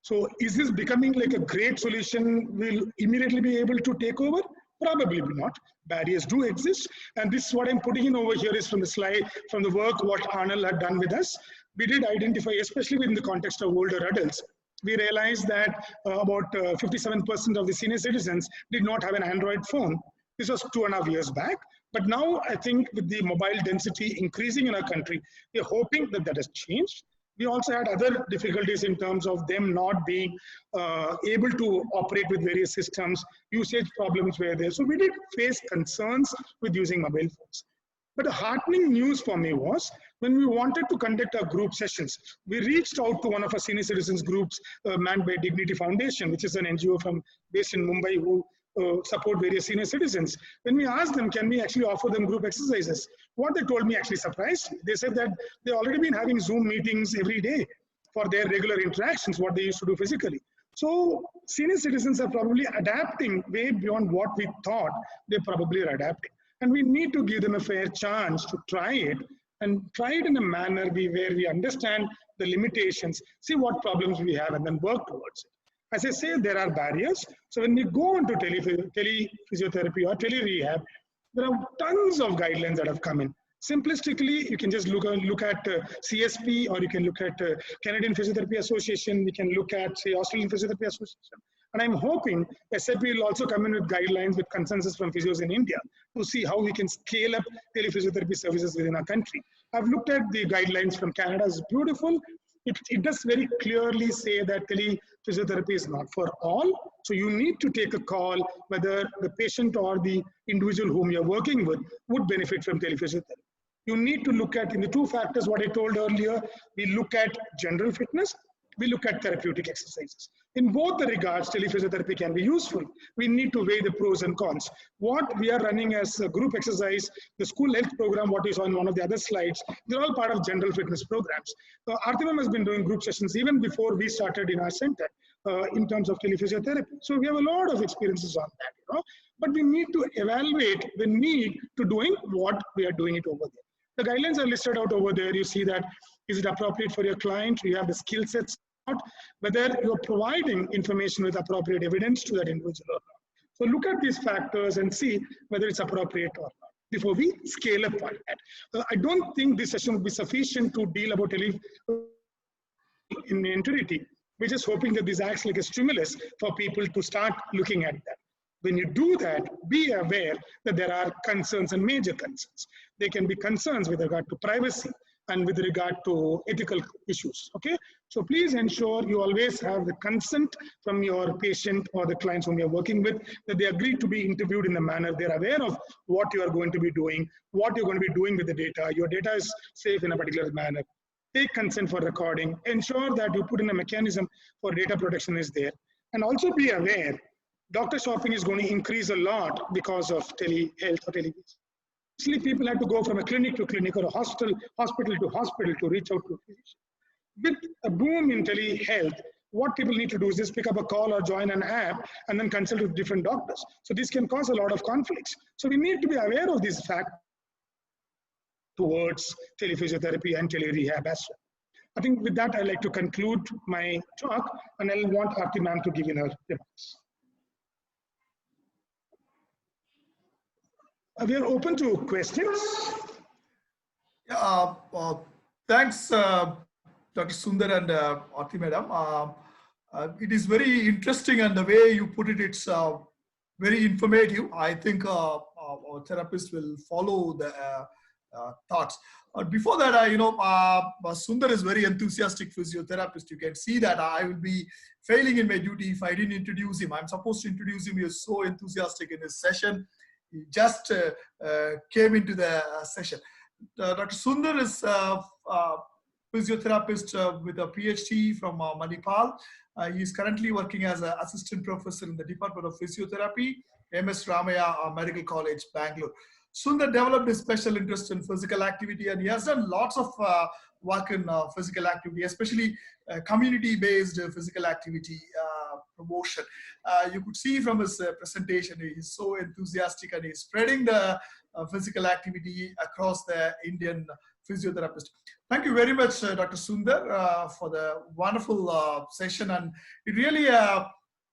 So is this becoming like a great solution we'll immediately be able to take over? Probably not. Barriers do exist. And this is what I'm putting in over here is from the slide, from the work what Arnold had done with us. We did identify, especially within the context of older adults, we realized that about 57% of the senior citizens did not have an Android phone. This was 2.5 years back. But now I think with the mobile density increasing in our country, we're hoping that that has changed. We also had other difficulties in terms of them not being able to operate with various systems. Usage problems were there. So we did face concerns with using mobile phones. But the heartening news for me was when we wanted to conduct our group sessions, we reached out to one of our senior citizens groups manned by Dignity Foundation, which is an NGO based in Mumbai who support various senior citizens. When we asked them, can we actually offer them group exercises? What they told me actually surprised me. They said that they already been having Zoom meetings every day for their regular interactions, what they used to do physically. So senior citizens are probably adapting way beyond what we thought they probably are adapting. And we need to give them a fair chance to try it and try it in a manner where we understand the limitations, see what problems we have, and then work towards it. As I say, there are barriers. So when we go into telephysiotherapy or tele-rehab, there are tons of guidelines that have come in. Simplistically, you can just look at CSP, or you can look at Canadian Physiotherapy Association. We can look at, say, Australian Physiotherapy Association. And I'm hoping SAP will also come in with guidelines with consensus from physios in India to see how we can scale up telephysiotherapy services within our country. I've looked at the guidelines from Canada. It's beautiful. It does very clearly say that telephysiotherapy is not for all. So you need to take a call whether the patient or the individual whom you're working with would benefit from telephysiotherapy. You need to look at, in the two factors, what I told earlier, we look at general fitness, we look at therapeutic exercises. In both the regards, telephysiotherapy can be useful. We need to weigh the pros and cons. What we are running as a group exercise, the school health program, what is on one of the other slides, they're all part of general fitness programs. RTMM has been doing group sessions even before we started in our center in terms of telephysiotherapy. So we have a lot of experiences on that, But we need to evaluate the need to doing what we are doing it over there. The guidelines are listed out over there. You see that, is it appropriate for your client? You have the skill sets, whether you're providing information with appropriate evidence to that individual or not. So look at these factors and see whether it's appropriate or not before we scale up on that. I don't think this session will be sufficient to deal about in entirety. We're just hoping that this acts like a stimulus for people to start looking at that. When you do that, be aware that there are concerns and major concerns. There can be concerns with regard to privacy and with regard to ethical issues, okay? So please ensure you always have the consent from your patient or the clients whom you're working with, that they agree to be interviewed in a manner they're aware of what you are going to be doing, what you're going to be doing with the data. Your data is safe in a particular manner. Take consent for recording. Ensure that you put in a mechanism for data protection is there. And also be aware, doctor shopping is going to increase a lot because of telehealth or telemedicine. Usually people have to go from a clinic to clinic or a hospital to hospital to reach out to a physician. With a boom in telehealth, what people need to do is just pick up a call or join an app and then consult with different doctors. So this can cause a lot of conflicts. So we need to be aware of this fact towards telephysiotherapy and tele-rehab as well. I think with that, I'd like to conclude my talk, and I'll want Aarti ma'am to give in her remarks. We are open to questions. Yeah, thanks, Dr. Sundar and Aarti madam. It is very interesting, and the way you put it, it's very informative. I think our therapist will follow the thoughts. Before that, Sundar is very enthusiastic physiotherapist. You can see that I will be failing in my duty if I didn't introduce him. I'm supposed to introduce him. He is so enthusiastic in his session. He just came into the session. Dr. Sundar is physiotherapist with a PhD from Manipal. He is currently working as an assistant professor in the Department of Physiotherapy, MS Ramaya Medical College, Bangalore. Sundar developed a special interest in physical activity, and he has done lots of work in physical activity, especially community-based physical activity promotion. You could see from his presentation, he's so enthusiastic, and he's spreading the physical activity across the Indian physiotherapist. Thank you very much, Dr. Sundar, for the wonderful session, and it really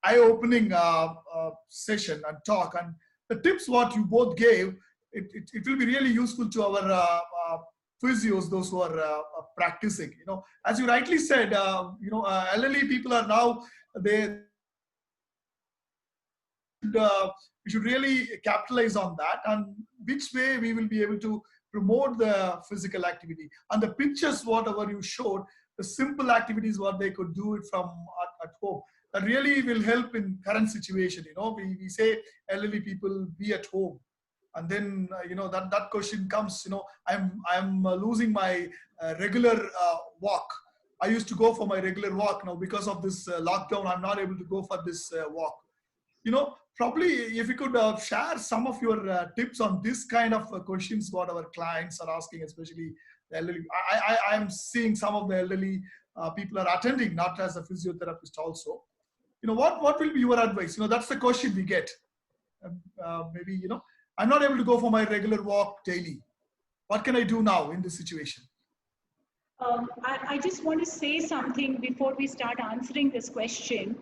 eye-opening session and talk, and the tips what you both gave, it will be really useful to our physios, those who are practicing. You know, as you rightly said, elderly people are now, we should really capitalize on that, and which way we will be able to promote the physical activity. And the pictures, whatever you showed, the simple activities, what they could do it from at home, that really will help in current situation. You know, we say elderly people be at home, and then that question comes. I'm losing my regular walk. I used to go for my regular walk. Now because of this lockdown, I'm not able to go for this walk. Probably if you could share some of your tips on this kind of questions what our clients are asking, especially the elderly. I'm seeing some of the elderly people are attending, not as a physiotherapist also. What will be your advice? That's the question we get. Maybe, I'm not able to go for my regular walk daily. What can I do now in this situation? I just want to say something before we start answering this question.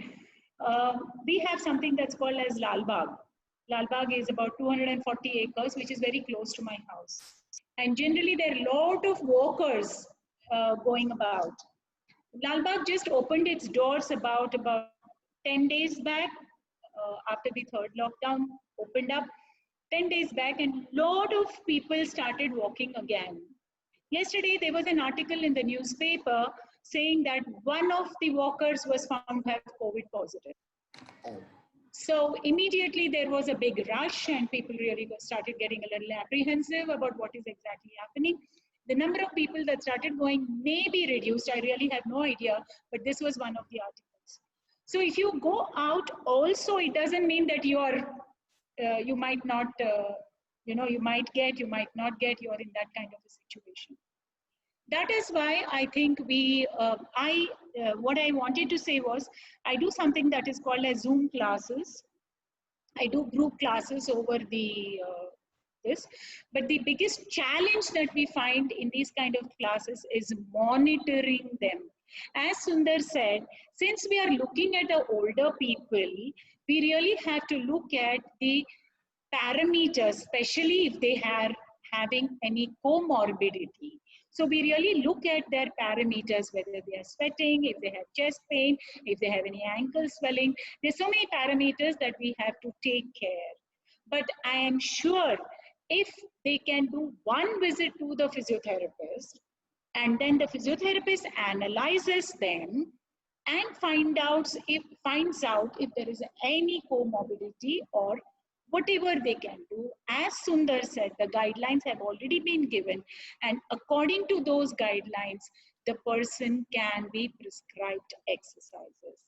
We have something that's called as Lal Bagh. Lal Bagh is about 240 acres, which is very close to my house. And generally, there are a lot of walkers going about. Lal Bagh just opened its doors about 10 days back, after the third lockdown opened up. 10 days back, and a lot of people started walking again. Yesterday, there was an article in the newspaper saying that one of the walkers was found to have COVID positive. So immediately there was a big rush, and people really started getting a little apprehensive about what is exactly happening. The number of people that started going may be reduced. I really have no idea, but this was one of the articles. So if you go out also, it doesn't mean that you might not, you might get, you might not get, you're in that kind of a situation. That is why I think what I wanted to say was, I do something that is called as Zoom classes. I do group classes over this. But the biggest challenge that we find in these kind of classes is monitoring them. As Sundar said, since we are looking at the older people, we really have to look at the parameters, especially if they are having any comorbidity. So we really look at their parameters, whether they are sweating, if they have chest pain, if they have any ankle swelling. There's so many parameters that we have to take care. But I am sure if they can do one visit to the physiotherapist, and then the physiotherapist analyzes them and finds out if there is any comorbidity or whatever they can do. As Sundar said, the guidelines have already been given, and according to those guidelines, the person can be prescribed exercises.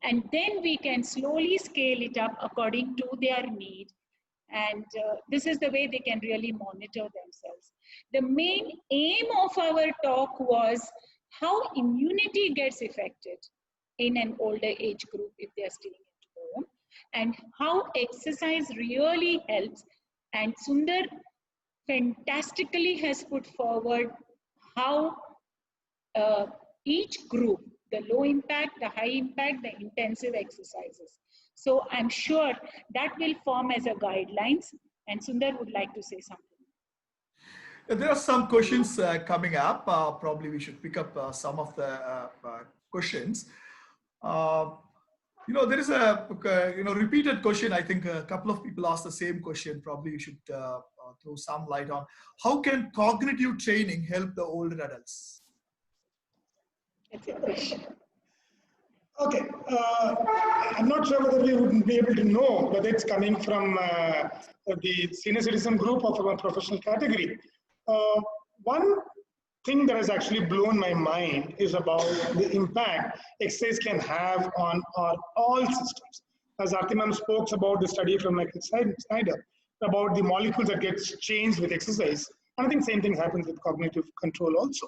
And then we can slowly scale it up according to their need. And this is the way they can really monitor themselves. The main aim of our talk was how immunity gets affected in an older age group if they are staying at home, and how exercise really helps. And Sundar fantastically has put forward how each group, the low impact, the high impact, the intensive exercises. So I'm sure that will form as a guidelines, and Sundar would like to say something. There are some questions coming up. Probably we should pick up some of the questions. There is a repeated question. I think a couple of people asked the same question. Probably you should throw some light on how can cognitive training help the older adults? That's a question. Okay, I'm not sure whether we would be able to know whether it's coming from the senior citizen group or from a professional category. One thing that has actually blown my mind is about the impact exercise can have on all systems. As Artimam spoke about the study from Michael Snyder about the molecules that gets changed with exercise, and I think same thing happens with cognitive control also.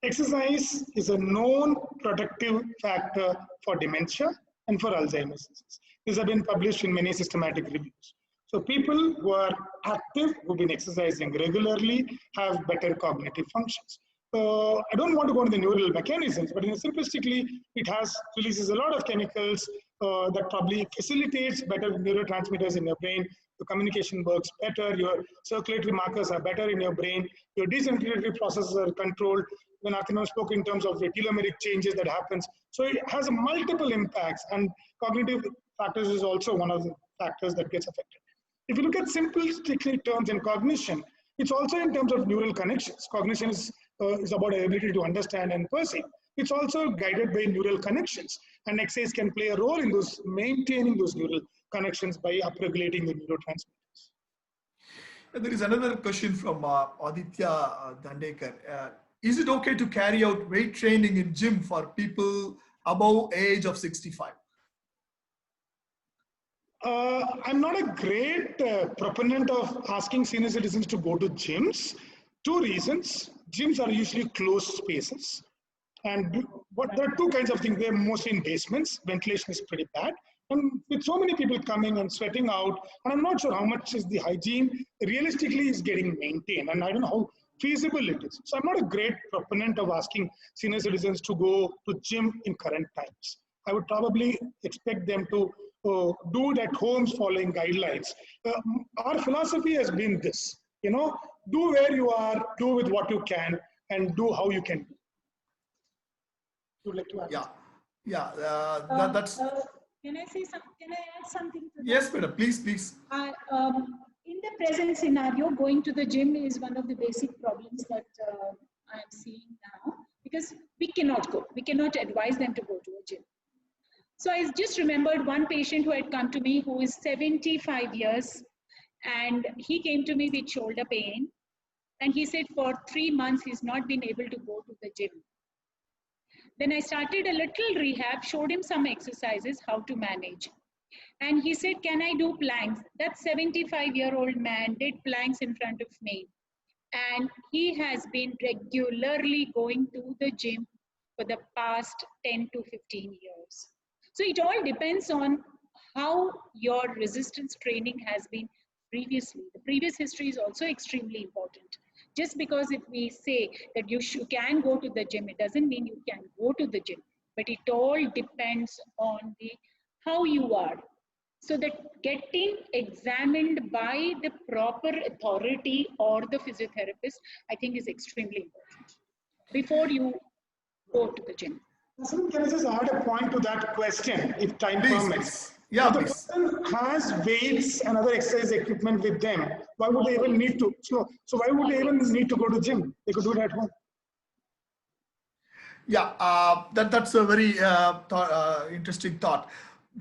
Exercise is a known protective factor for dementia and for Alzheimer's disease. These have been published in many systematic reviews. So people who are active, who've been exercising regularly, have better cognitive functions. I don't want to go into the neural mechanisms, but simplistically, it releases a lot of chemicals that probably facilitates better neurotransmitters in your brain. The communication works better, your circulatory markers are better in your brain, your decentratory processes are controlled. When Artimam spoke in terms of the telomeric changes that happens. So it has multiple impacts, and cognitive factors is also one of the factors that gets affected. If you look at simplistic terms in cognition, it's also in terms of neural connections. Cognition is about the ability to understand and perceive. It's also guided by neural connections, and exercise can play a role in those maintaining those neural connections by upregulating the neurotransmitters. There is another question from Aditya Dandekar. Is it okay to carry out weight training in gym for people above age of 65? I'm not a great proponent of asking senior citizens to go to gyms. Two reasons. Gyms are usually closed spaces. And there are two kinds of things. They're mostly in basements. Ventilation is pretty bad. And with so many people coming and sweating out, and I'm not sure how much is the hygiene realistically is getting maintained. And I don't know how feasible it is. So I'm not a great proponent of asking senior citizens to go to gym in current times. I would probably expect them to do it at homes following guidelines. Our philosophy has been this, do where you are, do with what you can, and do how you can do. Would like to add? Yeah. That's. Can I say something? Can I add something to that? Yes, madam. Please. In the present scenario, going to the gym is one of the basic problems that I am seeing now, because we cannot go. We cannot advise them to go to a gym. So I just remembered one patient who had come to me who is 75 years, and he came to me with shoulder pain, and he said for 3 months he's not been able to go to the gym. Then I started a little rehab, showed him some exercises, how to manage. And he said, can I do planks? That 75-year-old man did planks in front of me. And he has been regularly going to the gym for the past 10 to 15 years. So it all depends on how your resistance training has been previously. The previous history is also extremely important. Just because if we say that you can go to the gym, it doesn't mean you can go to the gym. But it all depends on how you are. So that getting examined by the proper authority or the physiotherapist, I think is extremely important before you go to the gym. Can I just add a point to that question, if time permits? Yeah, if the person has weights and other exercise equipment with them, why would they even need to? So why would they even need to go to gym? They could do it at home. Yeah, that's a very interesting thought.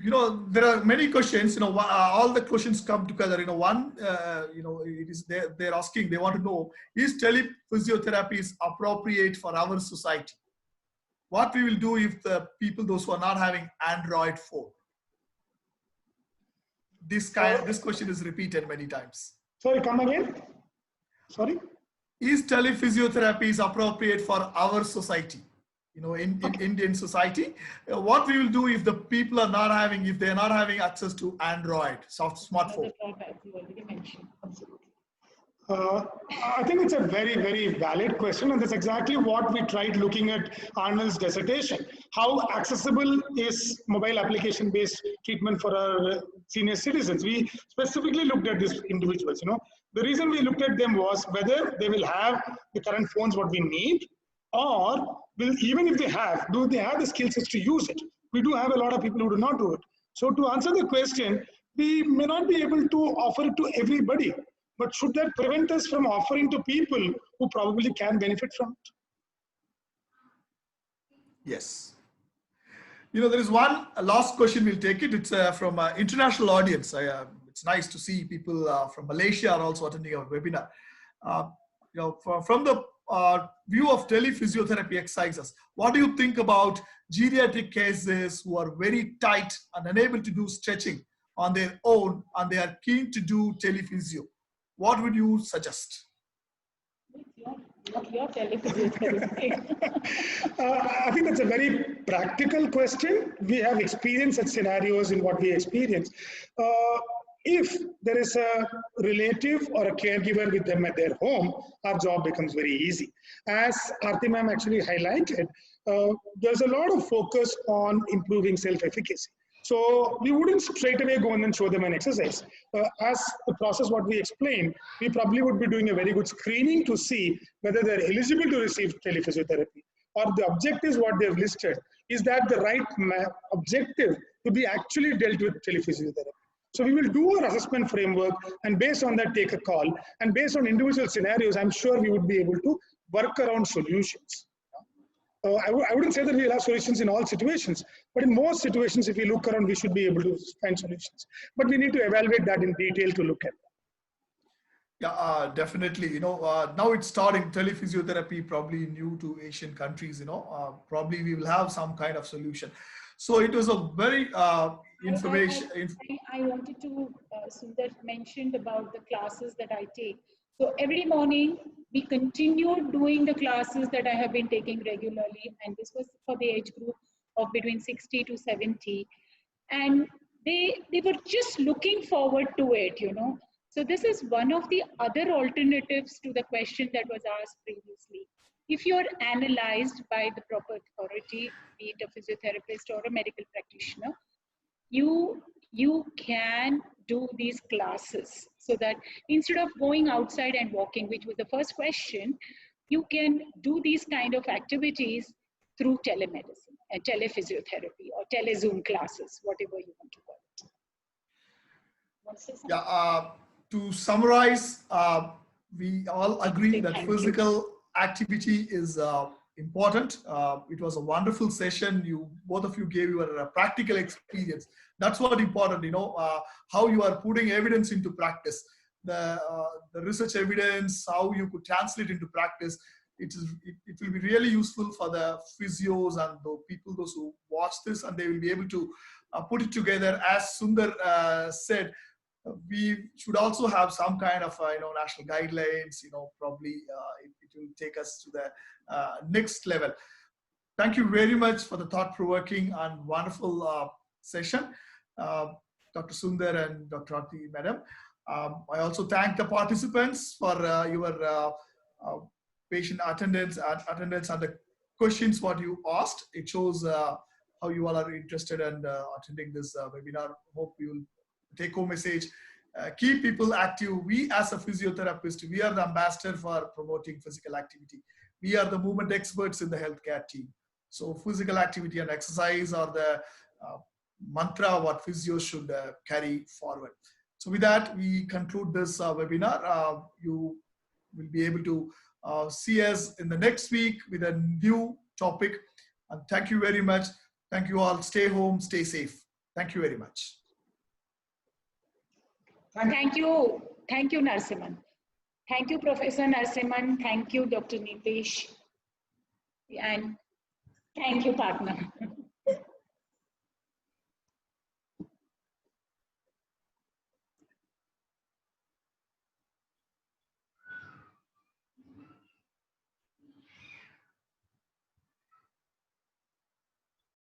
There are many questions. All the questions come together. One, it is they're asking. They want to know: is telephysiotherapy is appropriate for our society? What we will do if the people, those who are not having Android phone? This question is repeated many times. Sorry, come again. Sorry. Is telephysiotherapy is appropriate for our society? In Indian society, what we will do if the people are not having, if they are not having access to Android smartphone? I think it's a very, very valid question, and that's exactly what we tried looking at Arnold's dissertation. How accessible is mobile application-based treatment for our senior citizens? We specifically looked at these individuals. The reason we looked at them was whether they will have the current phones what we need, or even if they have, do they have the skill sets to use it? We do have a lot of people who do not do it. So to answer the question, we may not be able to offer it to everybody, but should that prevent us from offering to people who probably can benefit from it? Yes. There is one last question. We'll take it. It's from an international audience. It's nice to see people from Malaysia are also attending our webinar. From the view of telephysiotherapy exercises, what do you think about geriatric cases who are very tight and unable to do stretching on their own, and they are keen to do telephysio? What would you suggest? Your telephysiotherapy. I think that's a very practical question. We have experienced such scenarios in what we experience. If there is a relative or a caregiver with them at their home, our job becomes very easy. As Aarti ma'am actually highlighted, there's a lot of focus on improving self-efficacy. So we wouldn't straight away go in and show them an exercise. As the process what we explained, we probably would be doing a very good screening to see whether they're eligible to receive telephysiotherapy, or the objectives what they've listed, is that the right objective to be actually dealt with telephysiotherapy. So we will do our assessment framework, and based on that take a call, and based on individual scenarios, I'm sure we would be able to work around solutions. I wouldn't say that we'll have solutions in all situations, but in most situations, if we look around, we should be able to find solutions. But we need to evaluate that in detail to look at that. Yeah, definitely. Now it's starting telephysiotherapy, probably new to Asian countries. Probably we will have some kind of solution. So it was a very information. I wanted to, Sundar mentioned about the classes that I take. So every morning we continue doing the classes that I have been taking regularly, and this was for the age group of between 60 to 70, and they were just looking forward to it, So this is one of the other alternatives to the question that was asked previously. If you're analyzed by the proper authority, be it a physiotherapist or a medical practitioner, you can do these classes, so that instead of going outside and walking, which was the first question, you can do these kind of activities through telemedicine and telephysiotherapy or telezoom classes, whatever you want to call it. Yeah, to summarize, we all agree that physical activity is important. It was a wonderful session. Both of you gave your practical experience. That's what important, how you are putting evidence into practice. The research evidence, how you could translate into practice. It will be really useful for the physios and the people, those who watch this, and they will be able to put it together. As Sundar said, we should also have some kind of national guidelines. Probably it will take us to the next level. Thank you very much for the thought-provoking and wonderful session, Dr. Sundar and Dr. Aarti Madam. I also thank the participants for your patient attendance and the questions what you asked. It shows how you all are interested in attending this webinar. Hope you will take home message. Keep people active. We as a physiotherapist, we are the ambassador for promoting physical activity. We are the movement experts in the healthcare team. So physical activity and exercise are the mantra what physios should carry forward. So with that, we conclude this webinar. You will be able to see us in the next week with a new topic. And thank you very much. Thank you all. Stay home, stay safe. Thank you very much. Thank you. Thank you, Narasimhan. Thank you, Professor Narasimhan. Thank you, Dr. Nitesh. And thank you, partner.